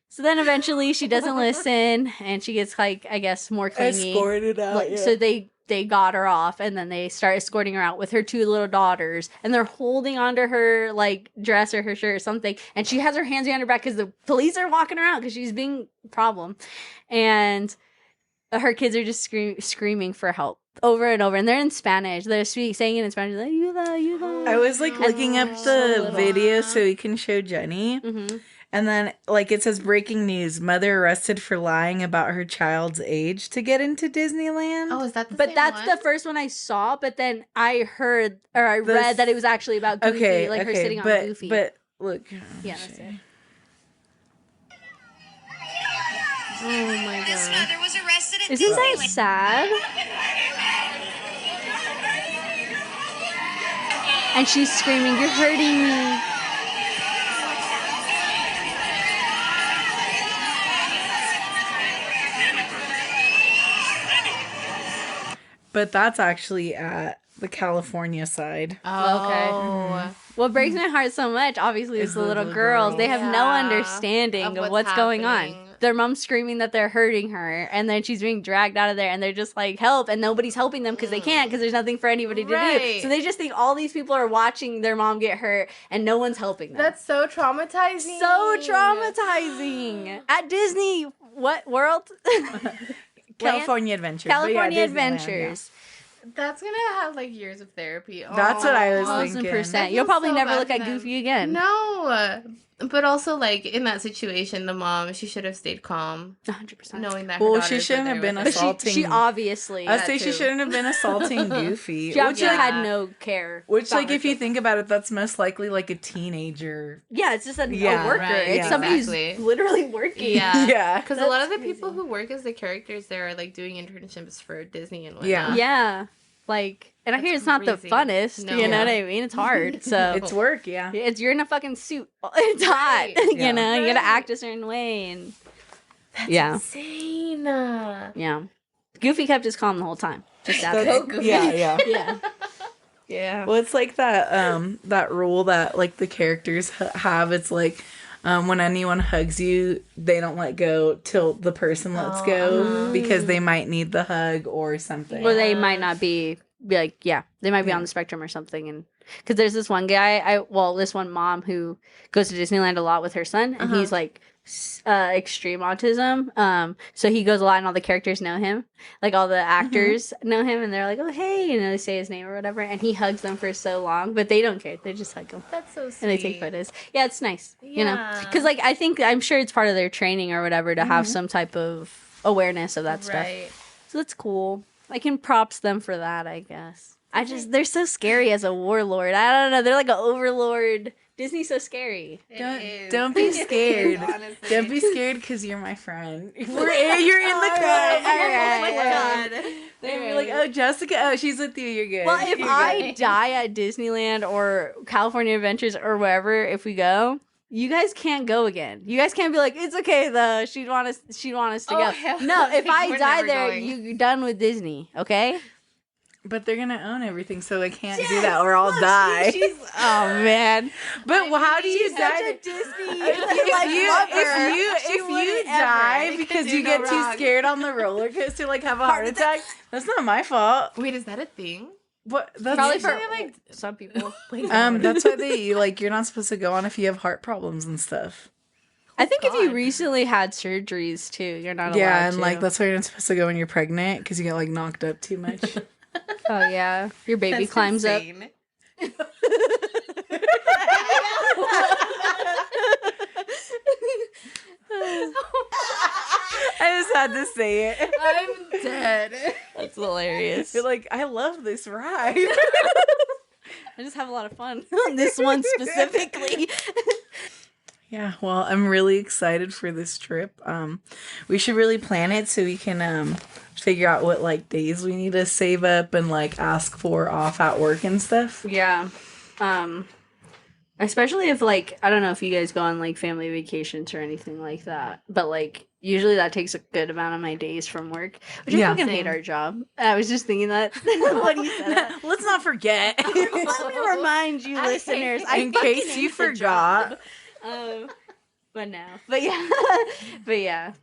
So then eventually she doesn't listen. And she gets, like, I guess, more clingy. Escorted out. Like, yeah. so they got her off, and then they start escorting her out with her 2 little daughters, and they're holding onto her like dress or her shirt or something, and she has her hands behind her back because the police are walking her out because she's being a problem, and her kids are just screaming for help over and over, and they're in Spanish. They're saying it in Spanish, like, ayuda. I was like looking up so the little. video so we can show Jenny. Mm-hmm. And then, like, it says breaking news: mother arrested for lying about her child's age to get into Disneyland. Oh, is that the But same that's one? the first one I saw. But then I heard or I The read that it was actually about Goofy, okay, like okay, her sitting but, on Goofy. But look, Yeah, that's it. Oh my This god. mother was arrested at Isn't that Disneyland. sad? And she's screaming, "You're hurting me!" but that's actually at the California side. Oh. What breaks my heart so much, obviously, is Is the the little little girls. They have no Yeah. understanding Of of what's what's going on. happening. Their mom's screaming that they're hurting her, and then she's being dragged out of there, and they're just like, help, and nobody's helping them because they can't, because there's nothing for anybody to do. Right. So they just think all these people are watching their mom get hurt, and no one's helping them. That's so traumatizing. so traumatizing. At Disney, what world? California Adventures. But yeah, California Disneyland, Adventures. That's gonna have like years of therapy. That's what I was Aw. thinking. 1000%. That You'll feels probably so never bad look for at them. Goofy again. No, but also like in that situation, the mom, she should have stayed calm, 100%. knowing that. Her Well, she daughters were shouldn't have there been with her. But she assaulting. obviously, I that say she too. shouldn't have been assaulting Goofy. she obviously Yeah. had no care. Which, about like, her if you children. think about it, that's most likely like a teenager. Yeah, it's just a Yeah, worker. right, It's yeah. somebody exactly. who's literally working. Yeah. Yeah. Because a lot of the That's people crazy. who work as the characters there are like doing internships for Disney and whatnot. Yeah. Yeah. Like, and I That's hear it's not the crazy. funnest. No. You know Yeah. what I mean? It's hard. So It's work, yeah. you're in a fucking suit. It's hot. Right. You Yeah. know, you gotta Right. act a certain way, and That's Yeah. insane. yeah. Goofy kept his calm the whole time. Just out That's- there. Goofy. yeah, yeah. Yeah. Yeah. Well, it's like that that rule that like the characters have. It's like when anyone hugs you, they don't let go till the person lets go because they might need the hug or something. Or they might not be like, they might be on the spectrum or something. And because there's this one guy, this one mom who goes to Disneyland a lot with her son, and he's like extreme autism. So he goes a lot, and all the characters know him. Like all the actors know him, and they're like, "Oh, hey," and they say his name or whatever. And he hugs them for so long, but they don't care. They just hug him. That's so sweet. And they take photos. Yeah, it's nice. You know, because like I'm sure it's part of their training or whatever to have some type of awareness of that stuff. So it's cool. I can props them for that, I guess. They're so scary as a warlord. I don't know. They're like an overlord. Disney's so scary. Don't be scared. Don't be scared because you're my friend. You're in the club. All right. Oh my god. They're like, oh, Jessica. Oh, she's with you. You're good. Well, if You're I good. die at Disneyland or California Adventures or wherever, if we go, you guys can't go again. You guys can't be like, it's okay though. She'd want us to go. Hell No, if I we're die never there, going. you're done with Disney. Okay. But they're gonna own everything, so they can't do that, or I'll die. Oh man. But how do you die? Such a Disney. If you die because you get too scared on the roller coaster, like have a heart attack, that's not my fault. Wait, is that a thing? What? That's Probably for like some people. that's why you're not supposed to go on if you have heart problems and stuff. I think if you God. recently had surgeries too, you're not allowed Yeah, and to. like that's why you're not supposed to go when you're pregnant because you get like knocked up too much. Oh yeah, your baby climbs up. I just had to say it. I'm dead. That's hilarious. You're like, I love this ride. I just have a lot of fun on this one specifically. Yeah, well, I'm really excited for this trip. We should really plan it so we can figure out what like days we need to save up and like ask for off at work and stuff. Yeah. Especially if like I don't know if you guys go on like family vacations or anything like that, but like usually that takes a good amount of my days from work, which I fucking hate our job. I was just thinking that when you said that. Let's not forget. Let me remind you, listeners, In case you forgot. But yeah,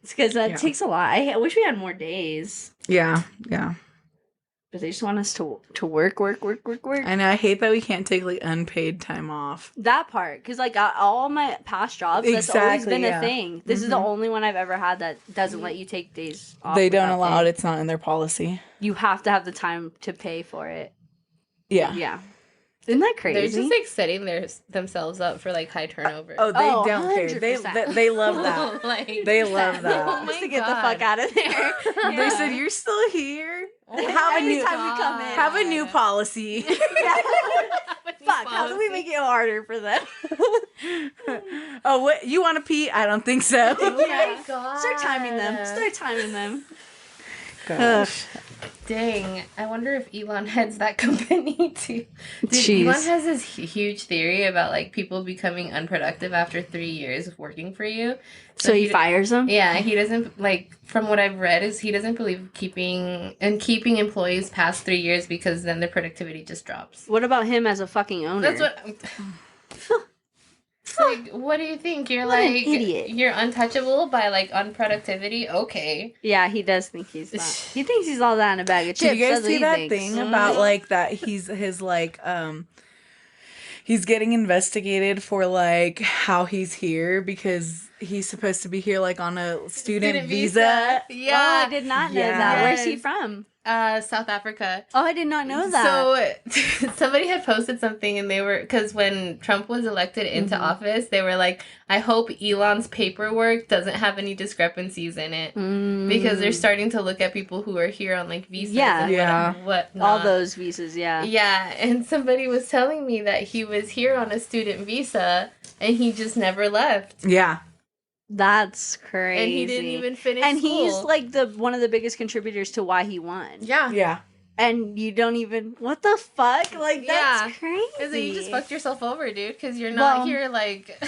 it's because that takes a lot. I wish we had more days, Yeah. but they just want us to work. And I hate that we can't take like unpaid time off. That part, because like all my past jobs, that's always Exactly, been yeah. a thing. This is the only one I've ever had that doesn't let you take days off. They don't without allow pay. it. It's not in their policy. You have to have the time to pay for it. Yeah. Yeah, isn't that crazy? They're just like setting themselves up for like high turnover. Oh, they Oh, don't care. They 100%. they love that. like, They love that. Oh Just my to get the God. fuck out of there. They said you're still here. Have a Every new time we come in. have a new policy. Fuck, how do we make it harder for them? Oh, what you want to pee? I don't think so. Oh my god. Start timing them. Gosh. Dang. I wonder if Elon heads that company too. Dude, Jeez. Elon has this huge theory about like people becoming unproductive after 3 years of working for you. So he fires them? Yeah, he doesn't like from what I've read is he doesn't believe keeping employees past 3 years because then their productivity just drops. What about him as a fucking owner? That's what like, what do you think? You're What an like idiot. you're untouchable by like unproductivity? Okay. Yeah, he does think he's that. He thinks he's all that in a bag of chips. Did you guys That's what see he that thinks. thing about like that he's like he's getting investigated for like how he's here because he's supposed to be here like on a student visa. Yeah. Oh, I did not know that. Where's he Yes. from? South Africa. Oh, I did not know that. So somebody had posted something and they were, because when Trump was elected into office, they were like, I hope Elon's paperwork doesn't have any discrepancies in it. Because they're starting to look at people who are here on like visas Yeah. and Yeah. what all those visas, yeah. Yeah, and somebody was telling me that he was here on a student visa and he just never left. Yeah. That's crazy. And he didn't even finish And school. he's like the one of the biggest contributors to why he won. Yeah. Yeah. And you don't even what the fuck? Like that's Yeah. crazy. Is that you just fucked yourself over, dude, because you're not Well, here like...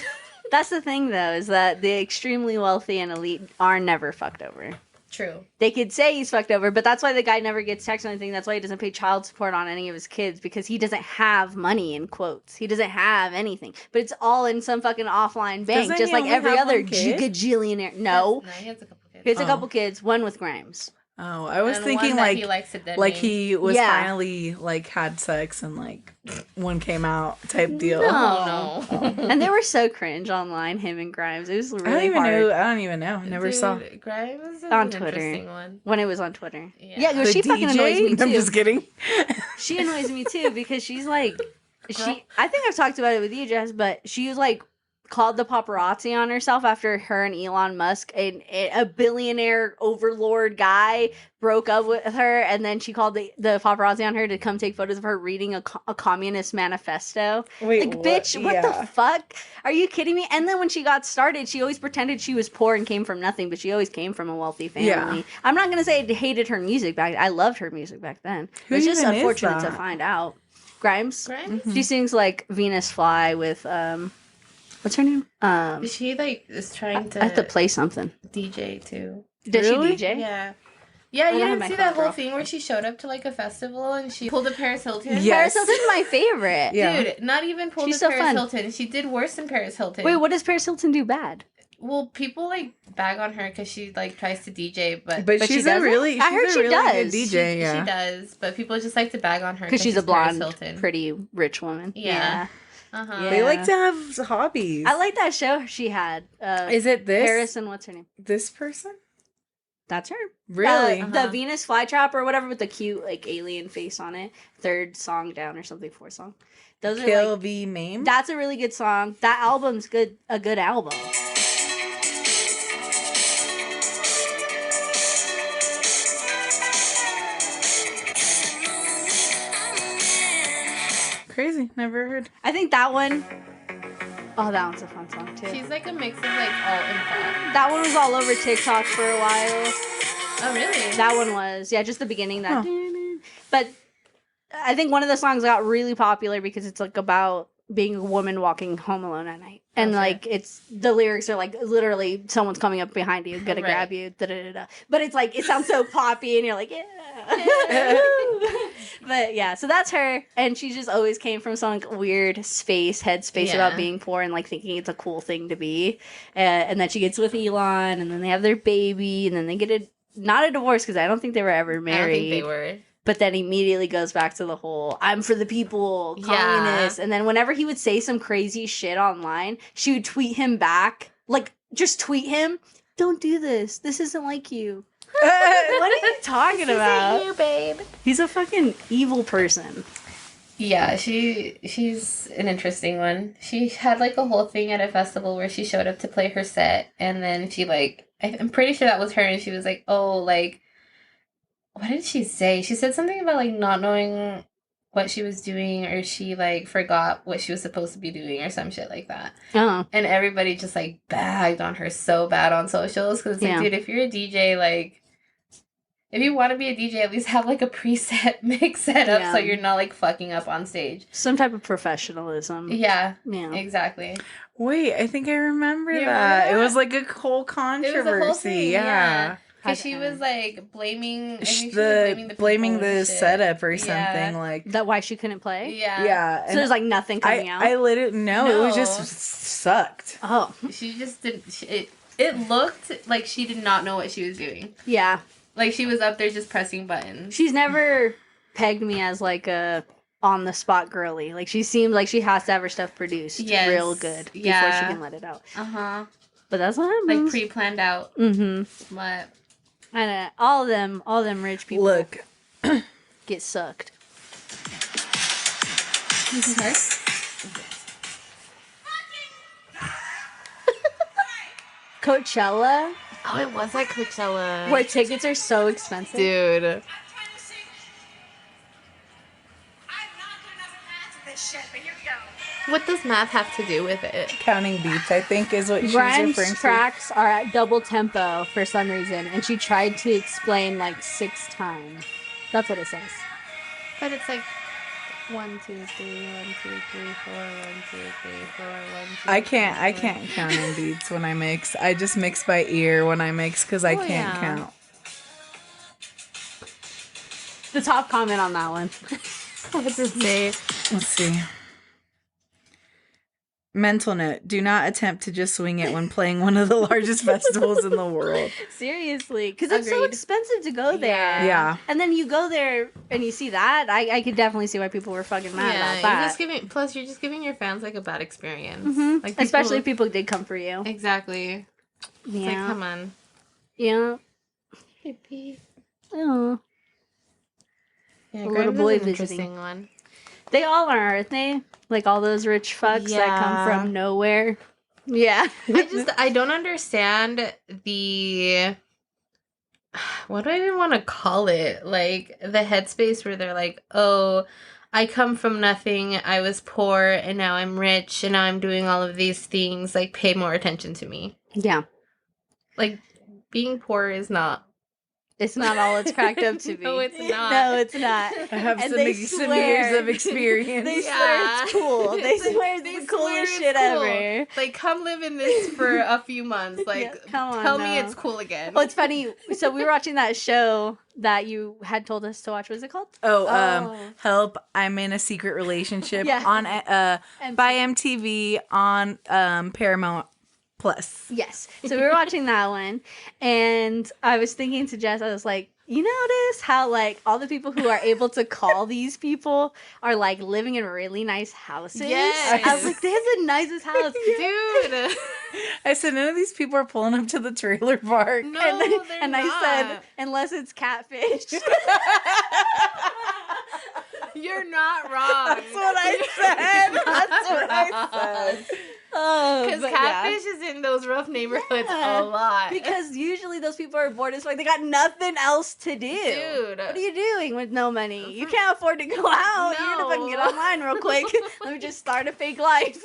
That's the thing though, is that the extremely wealthy and elite are never fucked over. True. They could say he's fucked over, but that's why the guy never gets taxed or anything. That's why he doesn't pay child support on any of his kids, because he doesn't have money, in quotes. He doesn't have anything. But it's all in some fucking offline bank, Doesn't just he like only every have other one kid? gajillionaire. No. No, he has a couple kids. He has a couple kids, one with Grimes. Oh, I was And thinking one that like he likes to dead like name. he was Yeah. finally like had sex and like one came out type deal. No. Oh no. And they were so cringe online, him and Grimes. It was really I don't even hard know. I don't even know. Never saw. Grimes is On an Twitter. interesting one. when it was on Twitter. Yeah. Yeah, The she fucking annoys me I'm too. just kidding. She annoys me too because she's like, I think I've talked about it with you, Jess, but she was like called the paparazzi on herself after her and Elon Musk, a billionaire overlord guy, broke up with her, and then she called the paparazzi on her to come take photos of her reading a communist manifesto. Wait, Like, bitch, what the fuck? Are you kidding me? And then when she got started, she always pretended she was poor and came from nothing, but she always came from a wealthy family. Yeah. I'm not gonna say I hated her music back. I loved her music back then. Who It's just even is unfortunate to that? find out. Grimes. Grimes? She sings like Venus Fly with what's her name? She like is trying to I have to play something. DJ too. Does Really? she DJ? Yeah. Yeah, you don't have didn't my see phone, that whole girl. thing where she showed up to like a festival and she pulled a Paris Hilton? Yeah. Paris Hilton's my favorite. Yeah. Dude, not even pulled She's a so Paris fun. Hilton. She did worse than Paris Hilton. Wait, what does Paris Hilton do bad? Well, people like bag on her because she like tries to DJ, but But But she she's a doesn't? really, I heard she's a she really good does. DJ. Yeah. she does. But people just like to bag on her Because she's a Paris blonde, Hilton. pretty rich woman. Yeah. Uh-huh. Yeah. They like to have hobbies. I like that show she had. Is it this? Paris and what's her name? This person? That's her. Really? The Venus Flytrap or whatever with the cute like alien face on it. Third song down or something. Fourth song. Those are Kill like. the Mame? That's a really good song. That album's good. A good album. Crazy. Never heard. I think that one. Oh, that one's a fun song too. She's like a mix of like alt and pop. That one was all over TikTok for a while. Oh, really? That one was, yeah, just the beginning. That, but I think one of the songs got really popular because it's like about being a woman walking home alone at night, and Okay. like it's the lyrics are like literally someone's coming up behind you, gonna Right. grab you, da da da da. But it's like it sounds so poppy, and you're like, yeah. But yeah, so that's her, and she just always came from some like, weird headspace Yeah. about being poor and like thinking it's a cool thing to be, and then she gets with Elon, and then they have their baby, and then they get not a divorce because I don't think they were ever I don't married. think they were. But then immediately goes back to the whole I'm for the people, Yeah. communist. And then whenever he would say some crazy shit online, she would tweet him back. Like, just tweet him, don't do this. This isn't like you. What are you talking about? you, babe. He's a fucking evil person. Yeah, she's an interesting one. She had like a whole thing at a festival where she showed up to play her set, and then she like I'm pretty sure that was her, and she was like, "Oh, like what did she say? She said something about like not knowing what she was doing, or she like forgot what she was supposed to be doing, or some shit like that." Oh. And everybody just like bagged on her so bad on socials because it's like, Yeah. dude, if you're a DJ, like. If you want to be a DJ, at least have like a preset mix set up so Yeah. you're not like fucking up on stage. Some type of professionalism. Yeah, Yeah. exactly. Wait, I think I remember You that. remember It that? was like a whole controversy. It was a whole thing, yeah. Because she was like blaming, I think she was The blaming people the and shit. setup or Yeah. something like. That why she couldn't play? Yeah. Yeah. So there's like nothing coming out? I literally no, it was No. just sucked. Oh. She just didn't. It looked like she did not know what she was doing. Yeah. Like she was up there just pressing buttons. She's never pegged me as like a on the spot girly. Like she seems like she has to have her stuff produced Yes. real good before Yeah. she can let it out. But But that's what like happens. pre-planned out. Mm-hmm. But I know. All of them rich people Look, get sucked. this is her. Coachella, Oh, it was at Coachella. where tickets are so expensive. Dude. What does math have to do with it? counting beats, I think, is what she's Grimes' referring to. tracks are at double tempo for some reason, and she tried to explain like 6 times. That's what it says. But it's like 1, 2, 3, 1, 2, 3, 4, 1, 2, 3, 4, 1, 2, I can't count in beats when I mix. I just mix by ear when I mix because I Oh, can't yeah. count. the top comment on that one. What's his name? Let's see. Mental note: do not attempt to just swing it when playing one of the largest festivals in the world. Seriously, because it's so Agreed. expensive to go there. Yeah. And then you go there and you see that. I could definitely see why people were fucking mad about You're that. just giving. Plus, you're just giving your fans like a bad experience. Mhm. Like people- Especially if people did come for you. Exactly. It's Yeah. like, come on. Yeah. Oh. Yeah, A little Greta's boy an visiting. interesting one. They all are, aren't they? Like all those rich fucks that come Yeah. from nowhere. Yeah. I don't understand the what do I even want to call it? Like the headspace where they're like, "Oh, I come from nothing. I was poor and now I'm rich and now I'm doing all of these things. Like pay more attention to me." Yeah. Like being poor is not. It's not all it's cracked up to be. No, it's not. No, it's not. I have And some, they some swear- years of experience. They swear it's cool. They swear it's the coolest shit ever. Like, come live in this for a few months. Like, Yeah, come on tell me now. it's cool again. Well, it's funny. So we were watching that show that you had told us to watch. What is it called? Help! I'm in a secret relationship Yeah. on by MTV on Paramount Plus. Yes. So we were watching that one, and I was thinking to Jess, I was like, you notice how like all the people who are able to call these people are like living in really nice houses? Yes. I was like, they have the nicest house. Dude. I said none of these people are pulling up to the trailer park. No, and they're and not. I said, unless it's catfish. You're not wrong. That's what I said. That's what I said. Oh, Because but catfish is in those rough neighborhoods Yeah. a lot. Because usually those people are bored as fuck. They got nothing else to do. Dude. What are you doing with no money? You can't afford to go out. You're gonna fucking get No. online real quick. Let me just start a fake life.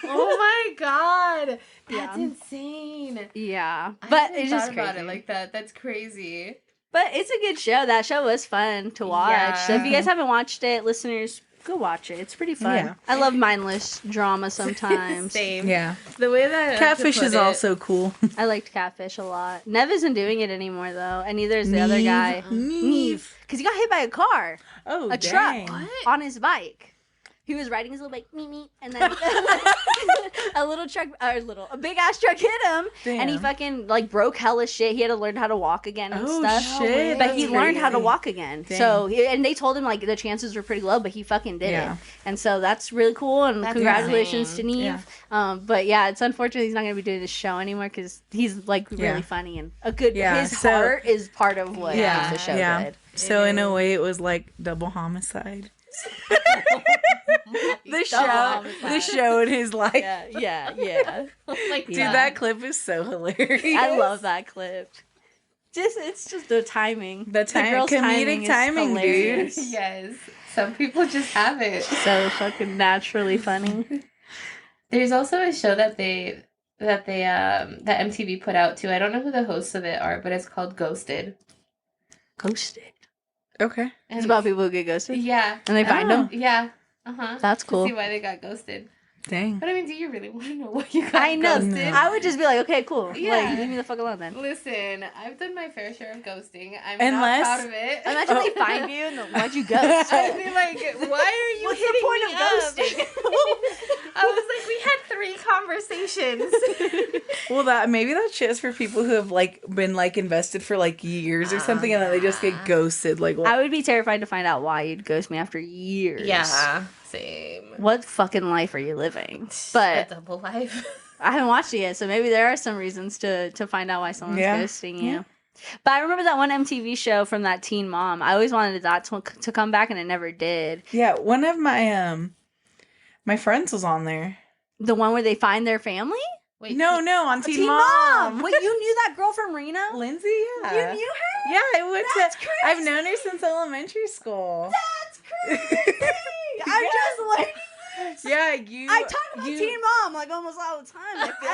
Oh my god. That's Yeah. insane. Yeah, I but hadn't it's just thought crazy. about it like that. That's crazy. But it's a good show. That show was fun to watch. So if you Yeah. guys haven't watched it, listeners, go watch it. It's pretty fun. Yeah. I love mindless drama sometimes. Same. Yeah. The way that Catfish is also cool. I liked Catfish a lot. Nev isn't doing it anymore though, and neither is the other guy. Neve. Because he got hit by a car. Oh, A dang. truck on his bike. He was riding his little bike, me, and then a big ass truck hit him, and he Damn. fucking like broke hella shit. He had to learn how to walk again and Oh, stuff. shit. But he That's learned how to crazy. walk again. Dang. So, and they told him like the chances were pretty low, but he fucking did Yeah. it. And so that's really cool. And That's congratulations insane. to Neve. But yeah, it's unfortunate he's not going to be doing this show anymore because he's like really Yeah. funny and a good. Yeah, His so- heart is part of what Yeah, makes the show yeah. good. So in a way, it was like double homicide. The show in his life. Yeah. Oh my Dude, God. that clip is so hilarious. I love that clip. It's just the timing. The girl's comedic is timing, dude. hilarious. Yes. Some people just have it. So fucking naturally funny. There's also a show that MTV put out too. I don't know who the hosts of it are, but it's called Ghosted. Ghosted. Okay. And It's about people who get ghosted. yeah. And they find Oh. them. Yeah. Uh-huh. That's cool. To see why they got ghosted. Dang. But I mean, do you really want to know why you got I know. ghosted? I would just be like, okay, cool. Yeah. Like, leave me the fuck alone then. Listen, I've done my fair share of ghosting. I'm Unless- not proud of it. Imagine they find you and why'd you ghost? I'd be like, why are you What's the hitting point me of up? ghosting? I was like, we had 3 conversations. Well, that maybe that shit is for people who have like been like invested for like years or something, and then they just get ghosted. Like, I would be terrified to find out why you'd ghost me after years. Yeah, same. What fucking life are you living? A But double life. I haven't watched it yet, so maybe there are some reasons to find out why someone's Yeah. ghosting you. But I remember that one MTV show from that Teen Mom. I always wanted that to come back, and it never did. yeah, one of my friends was on there. The one where they find their family? Wait, No, on Teen, Teen Mom. Wait, you knew that girl from Reno? Lindsay, yeah. You knew her? Yeah, I went That's to. I've crazy. known her since elementary school. That's crazy. I'm Yeah. just learning. Yeah, you. I talk about you, Teen Mom like almost all the time. I feel I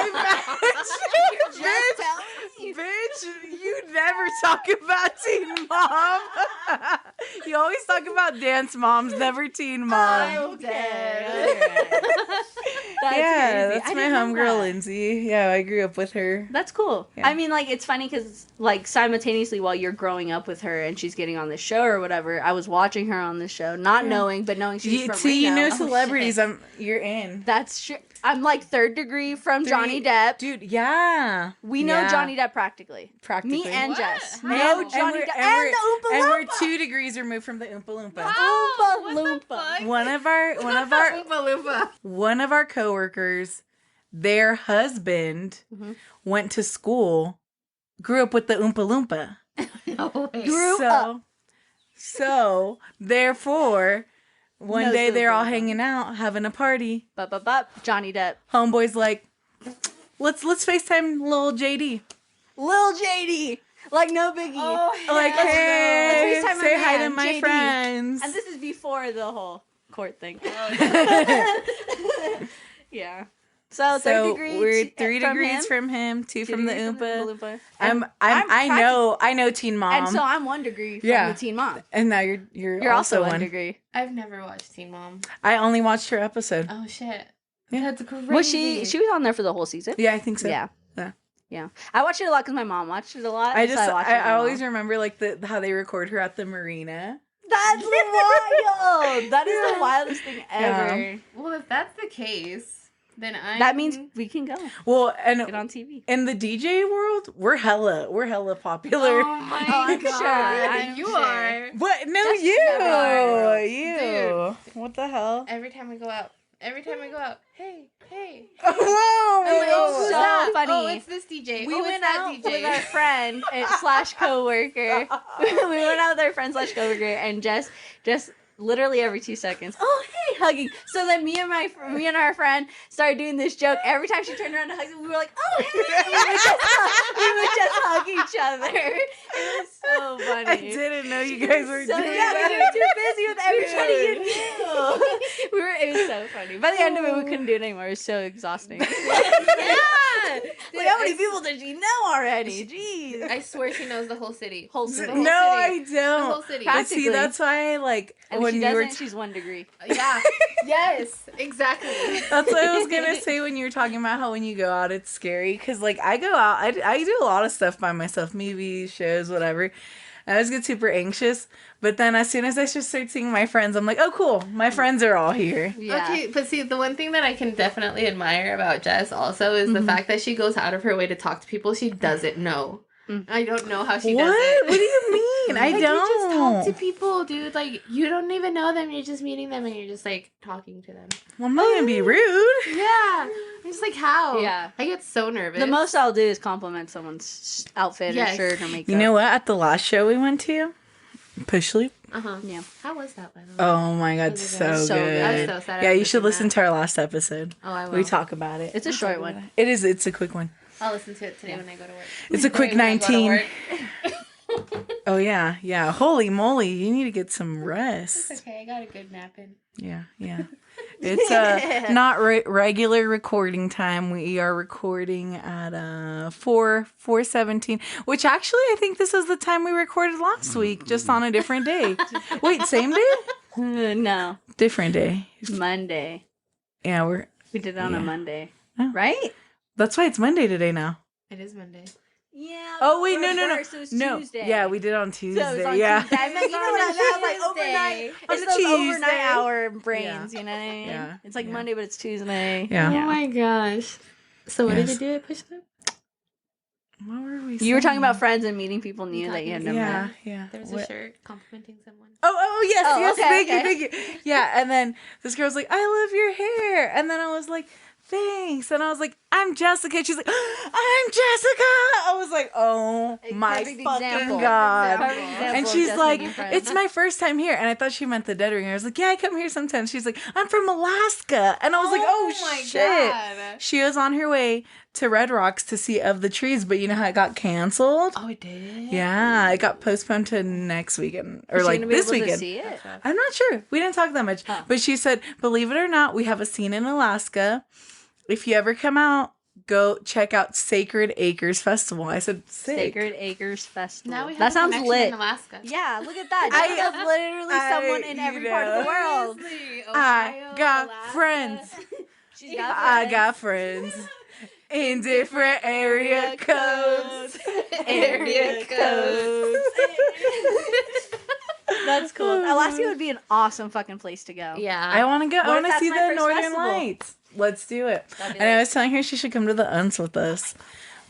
Just bet telling you. bitch, you never talk about Teen Mom. You always talk about dance moms, never teen moms. That's Yeah, crazy. that's I my didn't know homegirl, that. Lindsay. Yeah, I grew up with her. That's cool. Yeah. I mean, like, it's funny because, like, simultaneously while you're growing up with her and she's getting on this show or whatever, I was watching her on this show, not knowing, but knowing she's from See, you Reno. know celebrities. You're in. That's true. I'm like third degree from Johnny Depp. Dude, yeah. We know Yeah. Johnny Depp practically. Practically. Me and What? Jess. How? No, Johnny Depp. And the Oompa And we're Loompa. 2 degrees removed from the Oompa Loompa. Oh, Oompa what the Loompa. fuck? One of our Oompa one of our coworkers, their husband Mhm. went to school, grew up with the Oompa Loompa. Loompa. No way. Grew up. So therefore, one Knows day the they're Oompa all Loompa. hanging out, having a party. Johnny Depp. Homeboy's like, let's FaceTime little JD. Lil JD. Like, no biggie. Like, hey, Let's FaceTime my say hi to man, my JD. friends. And this is before the whole court thing. Yeah. So, third degree. we're t- 3 from degrees him, from him, 2 from the degrees Oompa. And I know Teen Mom. And so I'm 1 degree from Yeah. the Teen Mom. And now you're You're also 1 degree. I've never watched Teen Mom. I only watched her episode. Oh shit. Yeah. That's crazy. Was she was on there for the whole season? Yeah, I think so. Yeah. Yeah. Yeah. I watched it a lot because my mom watched it a lot. I so just watched it with I my always mom. remember like how they record her at the marina. That's wild. That is the wildest thing ever. Yeah. Well, if that's the case, then That means we can go Well, get and on TV. in the DJ world, we're hella popular. Oh my Oh, I'm god. sure, I'm you sure. are. What? No, Just you. never. You. What the hell? Every time we go out. Hey. Whoa! I'm like, oh, who's so that? funny. Oh, it's this DJ. We oh, went it's that out DJ. with our friend slash coworker. We went out with our friend slash coworker, and just literally every 2 seconds, oh hey, hugging. So then me and our friend started doing this joke. Every time she turned around to hug, we were like, oh hey, we would just hug each other. It was so funny. I didn't know you guys were So doing yeah, we that. were too busy with everybody you knew. It was so funny. By the end of it, we couldn't do it anymore. It was so exhausting. Yeah. Like, how many people does she know already? Jeez. I swear she knows the whole city. Whole The city. whole No, I city. don't. The whole city. But see, Practically. that's why, like, And when if she you were, doesn't, she's 1 degree. Yeah. Yes. Exactly. that's what I was gonna say when you were talking about how when you go out, it's scary. Cause like I go out, I do a lot of stuff by myself, movies, shows, whatever. I always get super anxious, but then as soon as I just start seeing my friends, I'm like, oh, cool, my friends are all here. Yeah. Okay, but see, the one thing that I can definitely admire about Jess also is the fact that she goes out of her way to talk to people she doesn't know. I don't know how she What? does it. What do you mean? I Like, don't. You just talk to people, dude. Like, you don't even know them. You're just meeting them and you're just, like, talking to them. Well, I'm not gonna be rude. Yeah. I'm just like, how? Yeah. I get so nervous. The most I'll do is compliment someone's outfit Yes. or shirt or makeup. You know what? At the last show we went to, Push Loop. Uh-huh. Yeah. How was that, by the way? Oh my god, Was it so good? So good. good. I was so sad I Yeah, you missed should listen that. to our last episode. Oh, I will. We talk about it. It's a short one. It is. It's a quick one. I'll listen to it today when I go to work. It's a quick Or when I go to 19. work. Oh yeah, yeah. Holy moly, you need to get some rest. Okay, I got a good nap in. Yeah, yeah. It's not regular recording time. We are recording at 4:17, which actually I think this is the time we recorded last week, just on a different day. Wait, same day? No. Different day. Monday. Yeah, We did it on a Yeah. Monday. Oh. Right? that's why it's Monday today now. It is Monday. Yeah. Oh wait, no. So it was No. Tuesday. Yeah, we did on Tuesday. So it was on yeah. Tuesday. I meant, you know what I meant? I was like overnight. Tuesday. It's On a those Tuesday. overnight hour brains, you know what I mean? Yeah. It's like Yeah. Monday, but it's Tuesday. Yeah. Oh my gosh. So what Yes. did you do at Push Up? What were we You were talking saying? about friends and meeting people new that you had never Yeah, met. yeah. There was What- a shirt complimenting someone. Oh, yes, Oh, yes. okay, Thank okay. you. Yeah, and then this girl's like, I love your hair. And then I was like, thanks. And I was like, I'm Jessica. She's like, I'm Jessica. I was like, oh my Perfect fucking example. God. Perfect example And of she's just like, making friends. it's my first time here. And I thought she meant the Dead Ring. I was like, yeah, I come here sometimes. She's like, I'm from Alaska. And I was like, oh my shit. God. She was on her way to Red Rocks to see Of the Trees, but you know how it got canceled? Oh, it did? Yeah, it got postponed to next weekend. Or Is she like gonna be this able to weekend. see it? I'm not sure. We didn't talk that much. Oh. But she said, believe it or not, we have a scene in Alaska. If you ever come out go check out Sacred Acres Festival. I said sick. Sacred Acres Festival. Now we have that a sounds connection lit. in Alaska. Yeah, look at that. Jessica's literally someone in every part of the world. Seriously, I Ohio, got Alaska. friends. She's got I friends. got friends in different area codes. Area codes. That's cool. Alaska would be an awesome fucking place to go. Yeah. I want to go. I What if want to that's see my the first Northern festival? Lights. Let's do it. That'd be And I lit. was telling her she should come to the Uns with us.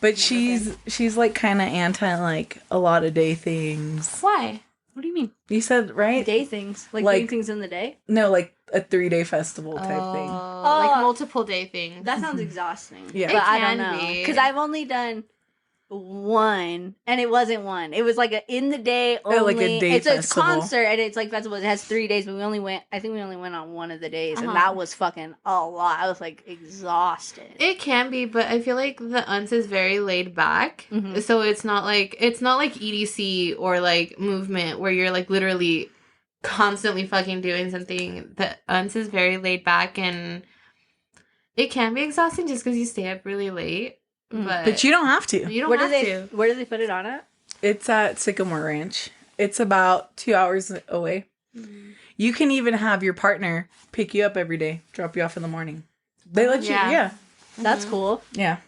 But she's like kind of anti like a lot of day things. Why? What do you mean? You said right? Day things. Like Like- doing things in the day? No, like a 3-day festival type thing. Like multiple day things. That sounds exhausting. Yeah. But It I don't can know. be. Because I've only done one, and it wasn't one. It was like a in the day only. Oh, like a day it's a festival. concert, and it's like festival. It has 3 days, but we only went. I think we only went on one of the days, and that was fucking a lot. I was like exhausted. It can be, but I feel like the UNS is very laid back. Mhm. So it's not like EDC or like movement where you're like literally constantly fucking doing something. The UNS is very laid back, and it can be exhausting just because you stay up really late. Mm. But you don't have to. you don't Where do have they? to. Where do they put it on at? It's at Sycamore Ranch. It's about 2 hours away. You can even have your partner pick you up every day, drop you off in the morning. They let you, Yeah. yeah. That's cool. Yeah.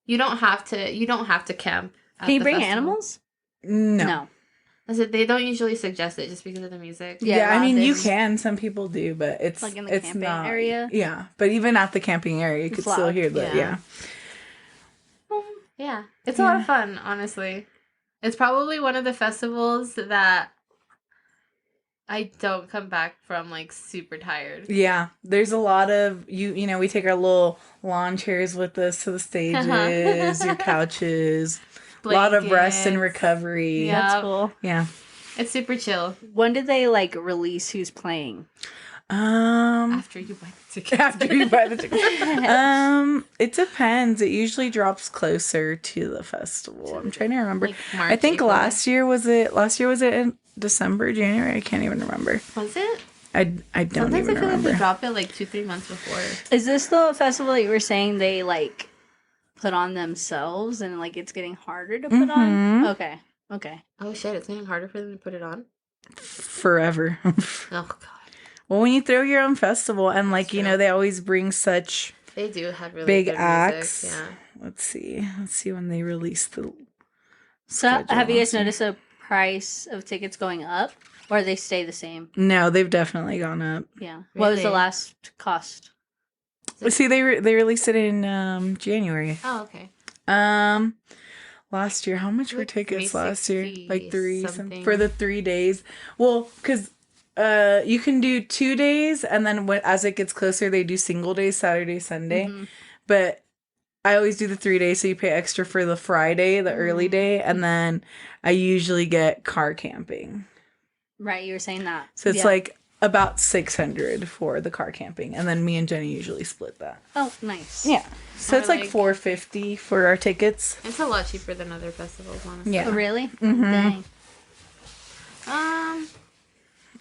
You don't have to. You don't have to camp. at Can you the bring festival. animals? No. I said they don't usually suggest it just because of the music. Yeah, Yeah, I mean, you rabbits. can. Some people do, but it's Like in the it's camping not, area? Yeah, but even at the camping area, you could It's still loud. hear the Yeah. yeah. Yeah, it's a lot of fun, honestly. It's probably one of the festivals that I don't come back from like super tired. Yeah, there's a lot of you know, we take our little lawn chairs with us to the stages, your couches, a lot of rest and Blankets. recovery. Yeah. That's cool. Yeah. It's super chill When did they like release who's playing? after you buy the ticket. After you buy the ticket. It depends. It usually drops closer to the festival. I'm trying to remember. Like March, I think April. last year was it in December, January? I can't even remember. Was it? I don't Sometimes even I feel like remember. they drop it like 2-3 months before. Is this the festival that you were saying they like put on themselves and like it's getting harder to put on? Okay. Okay. Oh shit! It's getting harder for them to put it on. Forever. Oh god, Well, when you throw your own festival and like, you true. know, they always bring such they do have really big good acts. music. Yeah. Let's see when they release the So schedule. have you guys Let's see. noticed the price of tickets going up or they stay the same? No, they've definitely gone up. Yeah. What was the Really? last cost? See, they released it in January. Oh okay. Last year, how much were Like tickets last year? 360 Like 3 something. for the 3 days. Well, because you can do 2 days, and then as it gets closer, they do single days, Saturday, Sunday. Mhm. But I always do the 3 days, so you pay extra for the Friday, the early Mm-hmm. day, and then I usually get car camping. Right, you were saying that. So it's Yeah. like about 600 for the car camping, and then me and Jenny usually split that. Oh, nice. Yeah. So Or it's like like- $450 for our tickets. It's a lot cheaper than other festivals, honestly. Yeah. Oh, really? Mhm. Dang.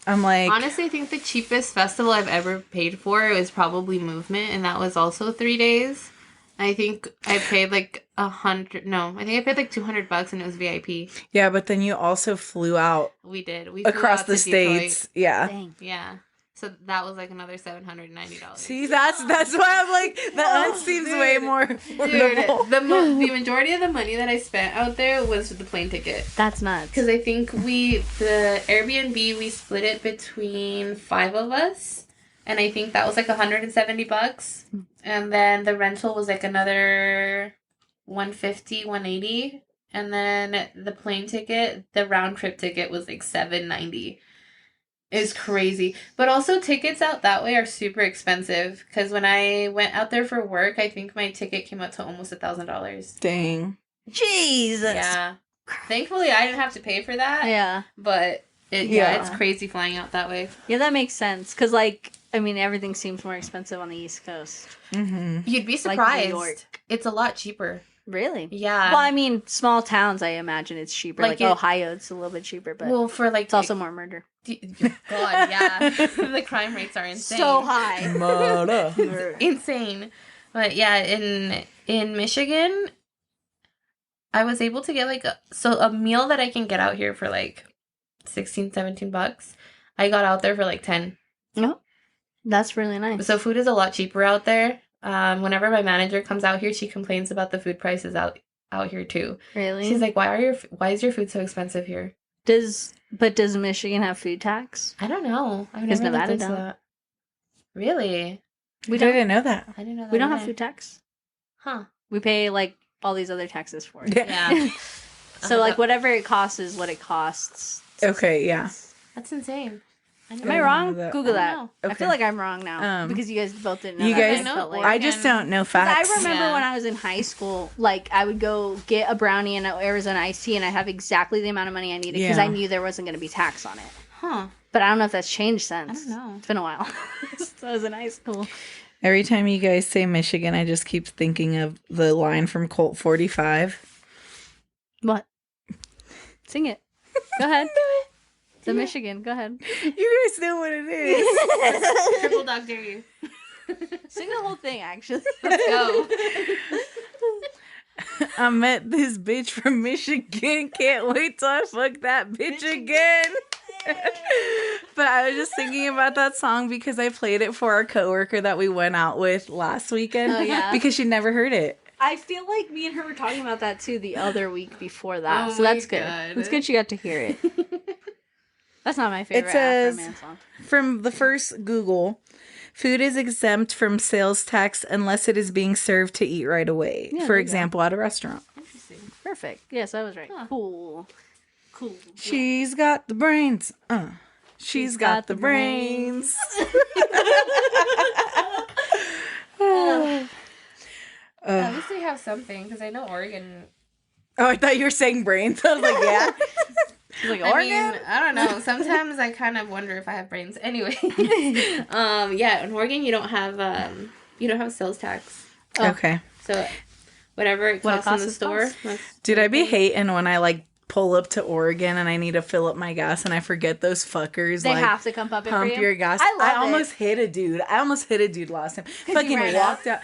I'm like, Honestly, I think the cheapest festival I've ever paid for was probably Movement, and that was also 3 days. I think I paid like I think I paid like $200 and it was VIP. yeah, but then you also flew out We did. We flew across out the to Detroit. states. Yeah. Dang. Yeah. So that was like another $790. See, that's why I'm like the UNS seems way more Dude, affordable. the majority of the money that I spent out there was the plane ticket. That's nuts. Because I think the Airbnb, we split it between 5 of us. And I think that was like $170. And then the rental was like another $150, $180. And then the plane ticket, the round trip ticket was like $790. It's crazy. But also tickets out that way are super expensive. Because when I went out there for work, I think my ticket came out to almost $1,000. Dang. Jesus. Yeah. Thankfully, I didn't have to pay for that. Yeah. But Yeah. it's crazy flying out that way. Yeah, that makes sense. Because, like, I mean, everything seems more expensive on the East Coast. Mm-hmm. You'd be Like New surprised. York. It's a lot cheaper. Really? Yeah. Well, I mean, small towns, I imagine it's cheaper. Like Like, it- Ohio, it's a little bit cheaper, but Well, for like it's also more murder. God, yeah. The crime rates are insane. So high. Insane. But yeah, in Michigan, I was able to get like a meal that I can get out here for like 16, 17 bucks. I got out there for like 10. No, that's really nice. So food is a lot cheaper out there. Whenever my manager comes out here, she complains about the food prices out here too. Really? She's like, why is your food so expensive here? Does Michigan have food tax? I don't know. I've Does never looked Nevada into don't? that. Really? I didn't know that. I didn't know that. We don't have either. food tax. Huh. We pay like all these other taxes for it. Yeah. So like whatever it costs is what it costs. Okay, yeah. That's insane. Am I wrong? that. Google I that. don't I Okay. feel like I'm wrong now because you guys both didn't know. You that, guys, but I felt like- I just don't know 'Cause facts. I remember Yeah. when I was in high school, like I would go get a brownie and an Arizona iced tea, and I have exactly the amount of money I needed because Yeah. I knew there wasn't going to be tax on it. Huh. But I don't know if that's changed since. I don't know. It's been a while. So I was in high school. Every time you guys say Michigan, I just keep thinking of the line from Colt 45. What? Sing it. Go ahead. The Michigan. Go ahead. You guys know what it is. Triple dog dare you. Sing the whole thing, actually. Let's go. I met this bitch from Michigan. Can't wait till I fuck that bitch again. But I was just thinking about that song because I played it for our coworker that we went out with last weekend. Oh, yeah? Because she never heard it. I feel like me and her were talking about that too the other week before that. Oh So that's my good. God. It's good she got to hear it. That's not my favorite says- Afro Man song. From the first Google, food is exempt from sales tax unless it is being served to eat right away. Yeah, For there you example, at a restaurant. Interesting. Perfect. Yes, I was right. Huh. Cool. She's got the brains. She's got the brains. At least they have something because I know Oregon. Oh, I thought you were saying brains. I was like, yeah. She's like, I Oregon? mean, I don't know. Sometimes I kind of wonder if I have brains. Anyway, yeah, in Oregon you don't have sales tax. Oh. Okay. So whatever it What it costs in the costs, it store. costs. that's- Dude, I be hating when I like pull up to Oregon and I need to fill up my gas and I forget those fuckers. They like, have to pump up it pump for you. your gas. I love almost hit a dude. I almost hit a dude last time. you Fucking ran walked out.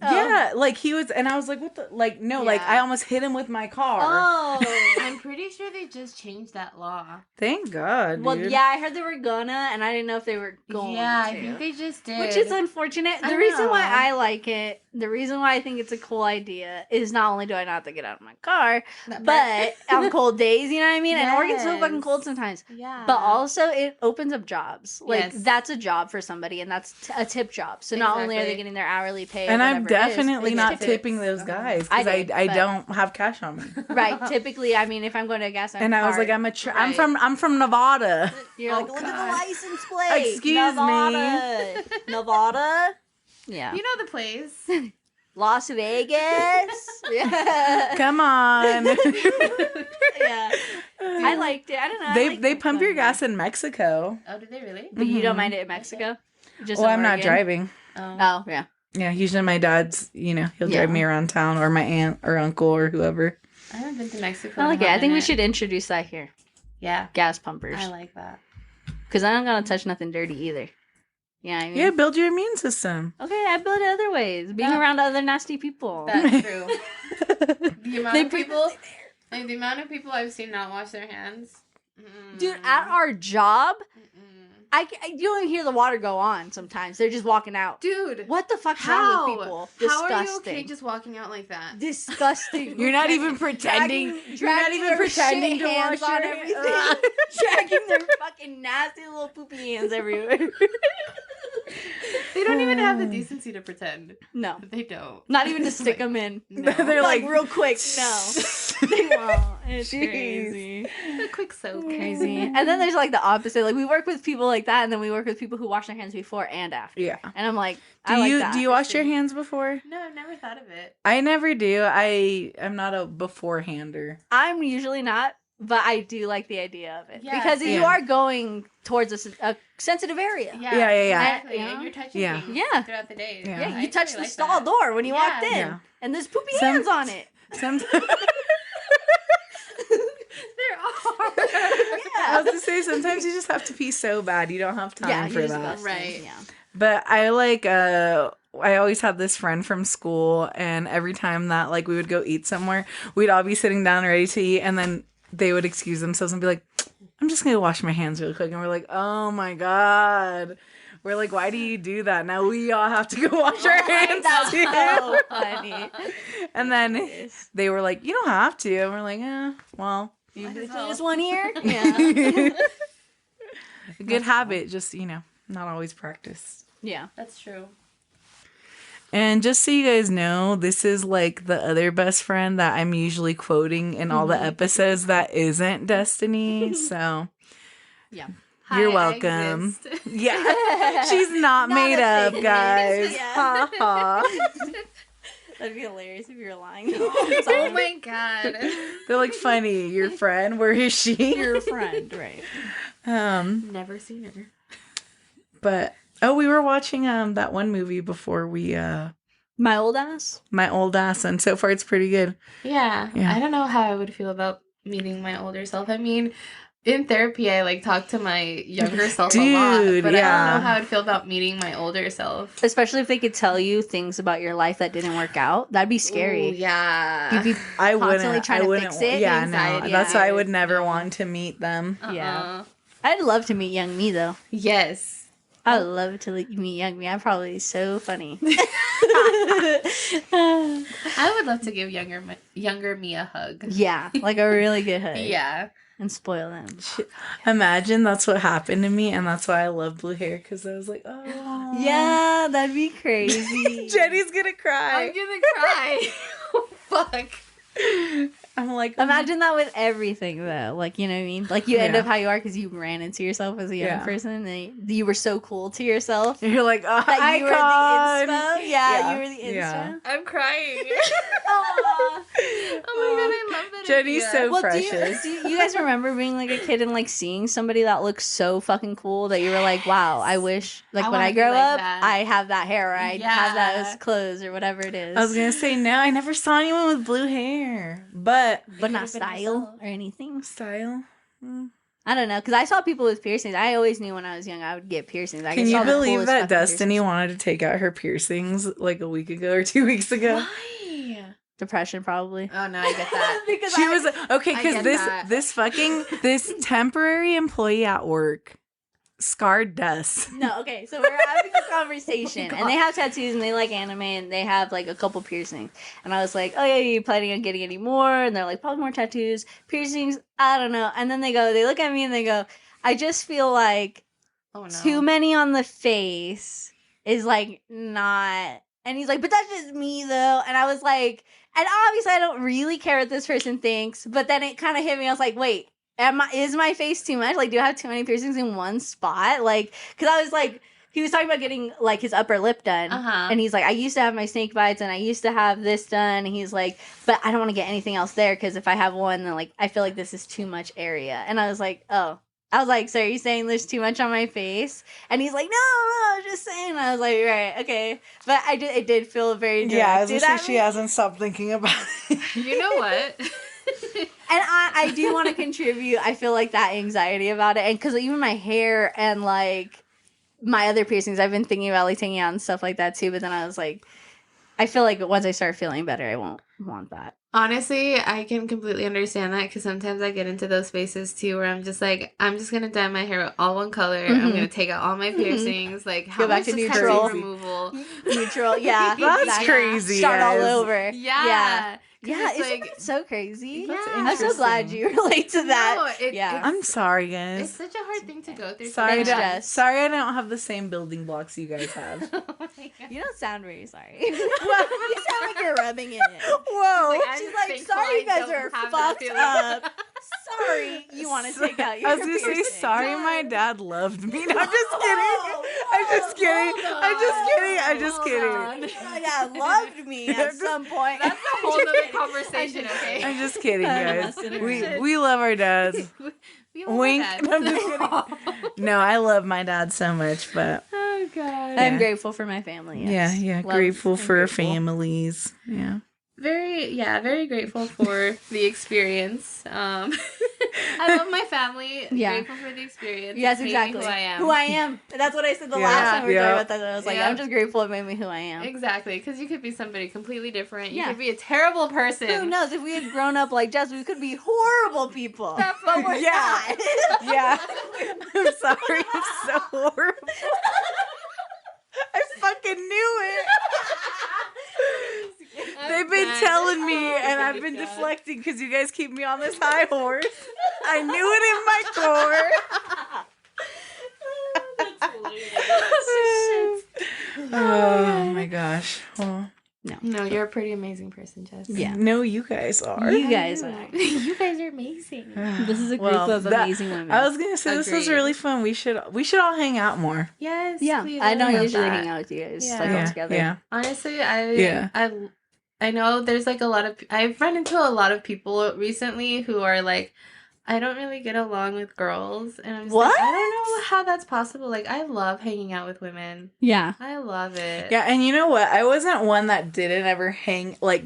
Oh. Yeah, like he was, and I was like, what the, like, no, like, Yeah. I almost hit him with my car. Oh. I'm pretty sure they just changed that law. Thank God, Well, dude. yeah, I heard they were gonna, and I didn't know if they were going Yeah, to. I think they just did. Which is unfortunate. I The reason why know. I like it, the reason why I think it's a cool idea is not only do I not have to get out of my car, but on cold days, you know what I mean? And Oregon's so fucking Yes. cold sometimes. yeah. But also, it opens up jobs. Like, Yes. that's a job for somebody, and that's a tip job. So not only are they Exactly. getting their hourly pay, or And I'm whatever it is, definitely they not get tips. tipping those guys I because did, I but- don't have cash on me. Right. Typically, I mean, if I'm going to a gas And I was like, I'm Right. I'm from Nevada. You're Oh, like, look at the God. license plate. Excuse Nevada. Nevada. Yeah. You know the place. Las Vegas. Yeah. Come on. Yeah. I liked it. I don't know. I liked they it pump fun your there. gas in Mexico. Oh, did they really? But you don't mind it in Mexico? Just Well, in I'm not Oregon? driving. Oh, yeah. Yeah, usually my dad's, he'll Yeah. drive me around town or my aunt or uncle or whoever. I haven't been to Mexico. I in like a it. I hot think we minute. should introduce that here. Yeah, Gas pumpers. I like that. Because I'm not going to touch nothing dirty either. Yeah, I mean. Yeah, build your immune system. Okay, I build it other ways. Being That- around other nasty people. That's true. The amount They of put- people, like the amount of people I've seen not wash their hands. Dude, at our job, Mm-mm. you don't even hear the water go on sometimes. They're just walking out. Dude, What the fuck's how? wrong with people? How are you Disgusting. okay just walking out like that? Disgusting. You're not even pretending. You're not even their pretending shit to hands wash on your everything. hands. Dragging their fucking nasty little poopy hands everywhere. They don't even have the decency to pretend. No. They don't. Not even to stick them in. No. They're Like, like, real quick. No. They won't. It's Jeez. crazy. A quick soak. Crazy. And then there's like the opposite. Like we work with people like that, and then we work with people who wash their hands before and after. Yeah. And I'm like, Do I like you that. do you wash your hands before? No, I've never thought of it. I never do. I'm not a beforehander. I'm usually not, but I do like the idea of it Yeah, because you same. are going towards a sensitive area. Yeah, Yeah, yeah. Exactly. Yeah. And you're touching Yeah. things Yeah. throughout the day. Yeah. Yeah, I you touch actually the like stall that. door when you walked Yeah. in, Yeah. and there's poopy Some- hands on it. Sometimes There are. I was to say sometimes you just have to pee so bad you don't have time Yeah, for you're that. disgusting. Right. Yeah. But I I always had this friend from school, and every time that like we would go eat somewhere, we'd all be sitting down ready to eat, and then they would excuse themselves and be like, I'm just gonna wash my hands really quick. And we're like, oh my God. We're like, why do you do that? Now we all have to go wash our hands That's too. so funny. And then they were like, you don't have to. And we're like, well. You Might as clean well. this one ear? Yeah. A good habit, just, not always practiced. Yeah. That's true. And just so you guys know, this is like the other best friend that I'm usually quoting in all the episodes that isn't Destiny. So Yeah. you're Hi, I welcome. exist. Yeah. She's not made a up, fake guys. name. Ha ha. That'd be hilarious if you were lying. Oh my God. They're like, funny, your friend, where is she? Your friend, right? Never seen her. But we were watching that one movie before we My old ass? My Old Ass, and so far it's pretty good. Yeah. Yeah. I don't know how I would feel about meeting my older self. I mean, in therapy, I like talk to my younger self a lot, Dude, but I yeah. don't know how I'd feel about meeting my older self. Especially if they could tell you things about your life that didn't work out. That'd be scary. Ooh, yeah. You'd be I constantly wouldn't. trying I to wouldn't. fix it. Yeah, no. Anxiety. That's why I would Yeah. never No. want to meet them. Yeah. I'd love to meet young me, though. Yes. I would love to meet young me. I'm probably so funny. I would love to give younger me a hug. Yeah, like a really good hug. Yeah. And spoil them. Imagine that's what happened to me, and that's why I love blue hair, because I was like, oh. Yeah, that'd be crazy. Jenny's gonna cry. I'm gonna cry. Fuck. I'm like, Imagine that with everything, though. Like, you know what I mean? Like, you end Yeah. up how you are because you ran into yourself as a young Yeah. person. And you were so cool to yourself. you're like, oh, That you icon. were the inspo. Yeah, you were the inspo. Yeah. I'm crying. Aw. Oh my God, I love that. Jenny's idea. so Well, precious. do you guys remember being like a kid and like seeing somebody that looked so fucking cool that you were like, wow, I wish like I when wanna I be grow like up, that. I have that hair or I have Yeah. those clothes or whatever it is. I was gonna say no. I never saw anyone with blue hair, but but not could've been style yourself. or anything. style. I don't know, because I saw people with piercings. I always knew when I was young I would get piercings. I Can saw you the believe coolest that fucking Destiny piercings. wanted to take out her piercings like a week ago or 2 weeks ago? Why? Depression, probably. Oh no, I get that. Because She was okay I because get this that. this temporary employee at work scarred us. No, okay, so we're having a conversation, and they have tattoos, and they like anime, and they have like a couple piercings, and I was like, "Oh yeah, you planning on getting any more?" And they're like, "Probably more tattoos, piercings, I don't know." And then they look at me, and they go, "I just feel like Oh no. too many on the face is like not." And he's like, "But that's just me, though." And I was like, and obviously I don't really care what this person thinks, but then it kind of hit me. I was like, "Wait." Is my face too much? Like, do I have too many piercings in one spot? Like, because I was like, he was talking about getting like his upper lip done, Uh-huh. and he's like, I used to have my snake bites, and I used to have this done. And he's like, but I don't want to get anything else there because if I have one, then like I feel like this is too much area. And I was like, oh. I was like, so are you saying there's too much on my face? And he's like, no, I was just saying. And I was like, right, okay. But it did feel very directed at me. hasn't stopped thinking about it. You know what? And I do want to contribute. I feel like that anxiety about it. And because even my hair and like my other piercings, I've been thinking about like taking out and stuff like that too. But then I was like, I feel like once I start feeling better, I won't want that. Honestly, I can completely understand that because sometimes I get into those spaces too where I'm just like, I'm just gonna dye my hair all one color. I'm gonna take out all my piercings. Like, how Go back much to is neutral. tattoo removal? Neutral, yeah. That's exactly. crazy. Start all guys. over. Yeah. Yeah, It's isn't like- that so crazy? That's I'm so glad interesting. you relate to that. No, Yeah. I'm sorry, It's guys. such a hard thing to go through. Sorry, Thanks, I Jess. sorry, I don't have the same building blocks you guys have. Oh my God. You don't sound very sorry. you sound like you're rubbing in it. Whoa! Like, I'm She's like, thankful sorry, I you guys don't are have that fucked feeling. up. Sorry, you want to take out your I was gonna say piercing. sorry. My dad loved me. No, I'm just kidding. I'm just kidding. I'm just kidding. I'm just kidding. My dad loved me at some point. That's a whole other conversation, okay? I'm just kidding, I'm guys. messing We around. we love our dads. We all Wink. have No, I'm just that. No, I love my dad so much, but Oh God. I'm Yeah. grateful for my family. Yes. yeah, Love grateful and for grateful. families. Yeah. Very grateful for the experience. I love my family. Yeah. Grateful for the experience. Yes, It's made me exactly. Who I am. That's what I said the Yeah. last time we were Yeah. talking about that. I was like, Yeah. I'm just grateful it made me who I am. Exactly, because you could be somebody completely different. You Yeah. could be a terrible person. Who knows? If we had grown up like Jess, we could be horrible people. That's But we're Yeah. not. Yeah. I'm sorry. I'm so horrible. I fucking knew it. They've been telling me, and I've been deflecting because you guys keep me on this high horse. I knew it in my core. Oh my gosh. Well, No, you're a pretty amazing person, Jess. Yeah. no, you guys are. You guys are. You guys are amazing. This is a group Well, of that- amazing women. I was gonna say this was Agreed. really fun. We should all hang out more. Yes. yeah, please, I don't love usually that. hang out with you guys Yeah. like all Yeah, together. yeah. Honestly, Yeah. I know there's like a lot of I've run into a lot of people recently who are like, I don't really get along with girls, and I'm just like, What? I don't know how that's possible. Like, I love hanging out with women. Yeah. I love it. Yeah, and you know what? I wasn't one that didn't ever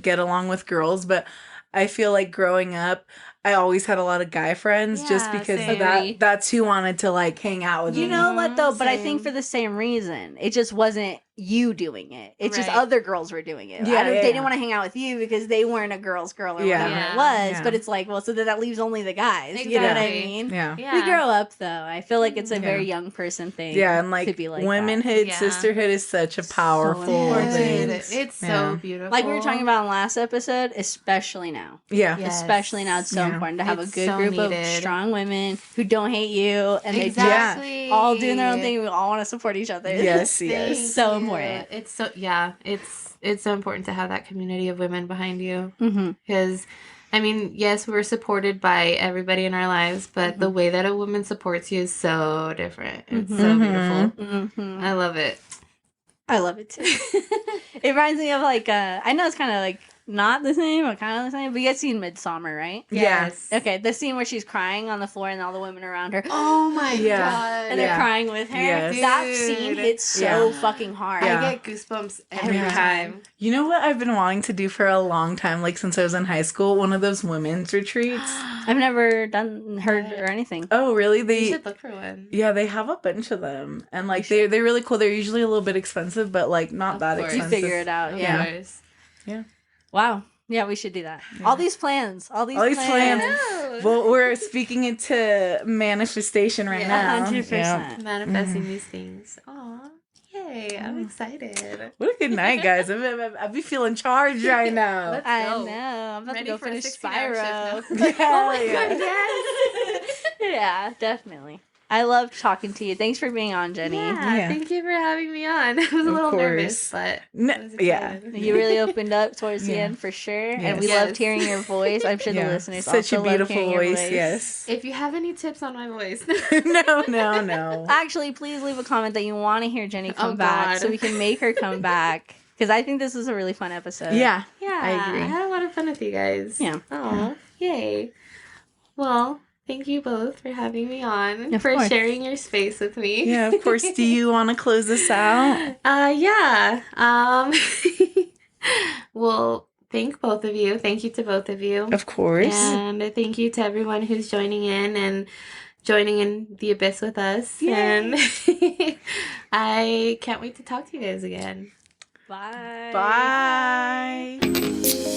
get along with girls, but I feel like growing up, I always had a lot of guy friends just Yeah, because same. that's who wanted to like hang out with You me. know what though? But I think Same. for the same reason, it just wasn't you doing it. It's just Right. other girls were doing it. Yeah, They yeah. didn't want to hang out with you because they weren't a girl's girl or Yeah. whatever Yeah. it was. Yeah. But it's like, well, so then that leaves only the guys. You know what I Exactly. mean? Yeah. Yeah. We grow up though. I feel like it's a Yeah. very young person thing. Yeah, and to like, be like womanhood, Yeah. sisterhood is such a powerful important. thing. It's Yeah. so beautiful. Like we were talking about in last episode, especially now. Yeah. Yes. Especially now, it's so Yeah. important to have It's a good so group of needed. strong women who don't hate you and they Exactly. just all doing their own thing. We all want to support each other. Yes, Thank yes. So you. important. It's so it's so important to have that community of women behind you, Mm-hmm. because I mean, yes, we're supported by everybody in our lives, but the way that a woman supports you is so different. It's so Mhm. beautiful. Mm-hmm. I love it. I love it too. It reminds me of like I know it's kind of like not the same or kind of the same, but you guys seen Midsummer, right? Yes. Okay, the scene where she's crying on the floor and all the women around her Oh my Yeah. god. and they're Yeah. crying with her. Yes. That Dude. scene hits so Yeah. fucking hard. Yeah. I get goosebumps every Yeah. time. You know what I've been wanting to do for a long time, like since I was in high school? One of those women's retreats. I've never heard or anything. Oh, really? You They should look for one. Yeah, they have a bunch of them, and like they're really cool. They're usually a little bit expensive, but like not Of that course. You expensive. figure it out. Of Yeah. course. Wow. Yeah, we should do that. Yeah. All these plans. All these All these plans. plans. Well, we're speaking into manifestation right Yeah. now. 100%. Yeah. Manifesting these things. Aw. Yay. I'm Yeah. excited. What a good night, guys! I be feeling charged right now. Let's I go. know. I'm about Ready to go for a finish 16-hour Spyro. shift Yeah, Oh my yeah. god, yes. Yeah, definitely. I loved talking to you. Thanks for being on, Jenny. Yeah, Yeah. thank you for having me on. I was a Of little course. nervous, but I was Yeah. excited. You really opened up towards the Yeah. end for sure. And Yes. we Yes. loved hearing your voice. I'm sure the Yeah. listeners Such also a loved beautiful hearing your voice. Yes. If you have any tips on my voice, No. Actually, please leave a comment that you want to hear Jenny come Oh, back God. so we can make her come back. Because I think this is a really fun episode. Yeah. yeah, I agree. I had a lot of fun with you guys. Yeah. Oh, yay. Well, thank you both for having me on, Of for course. sharing your space with me. Yeah, of course. Do you want to close this out? Yeah. Well, thank both of you. Thank you to both of you. Of course. And thank you to everyone who's joining in the abyss with us. Yay. And I can't wait to talk to you guys again. Bye. Bye.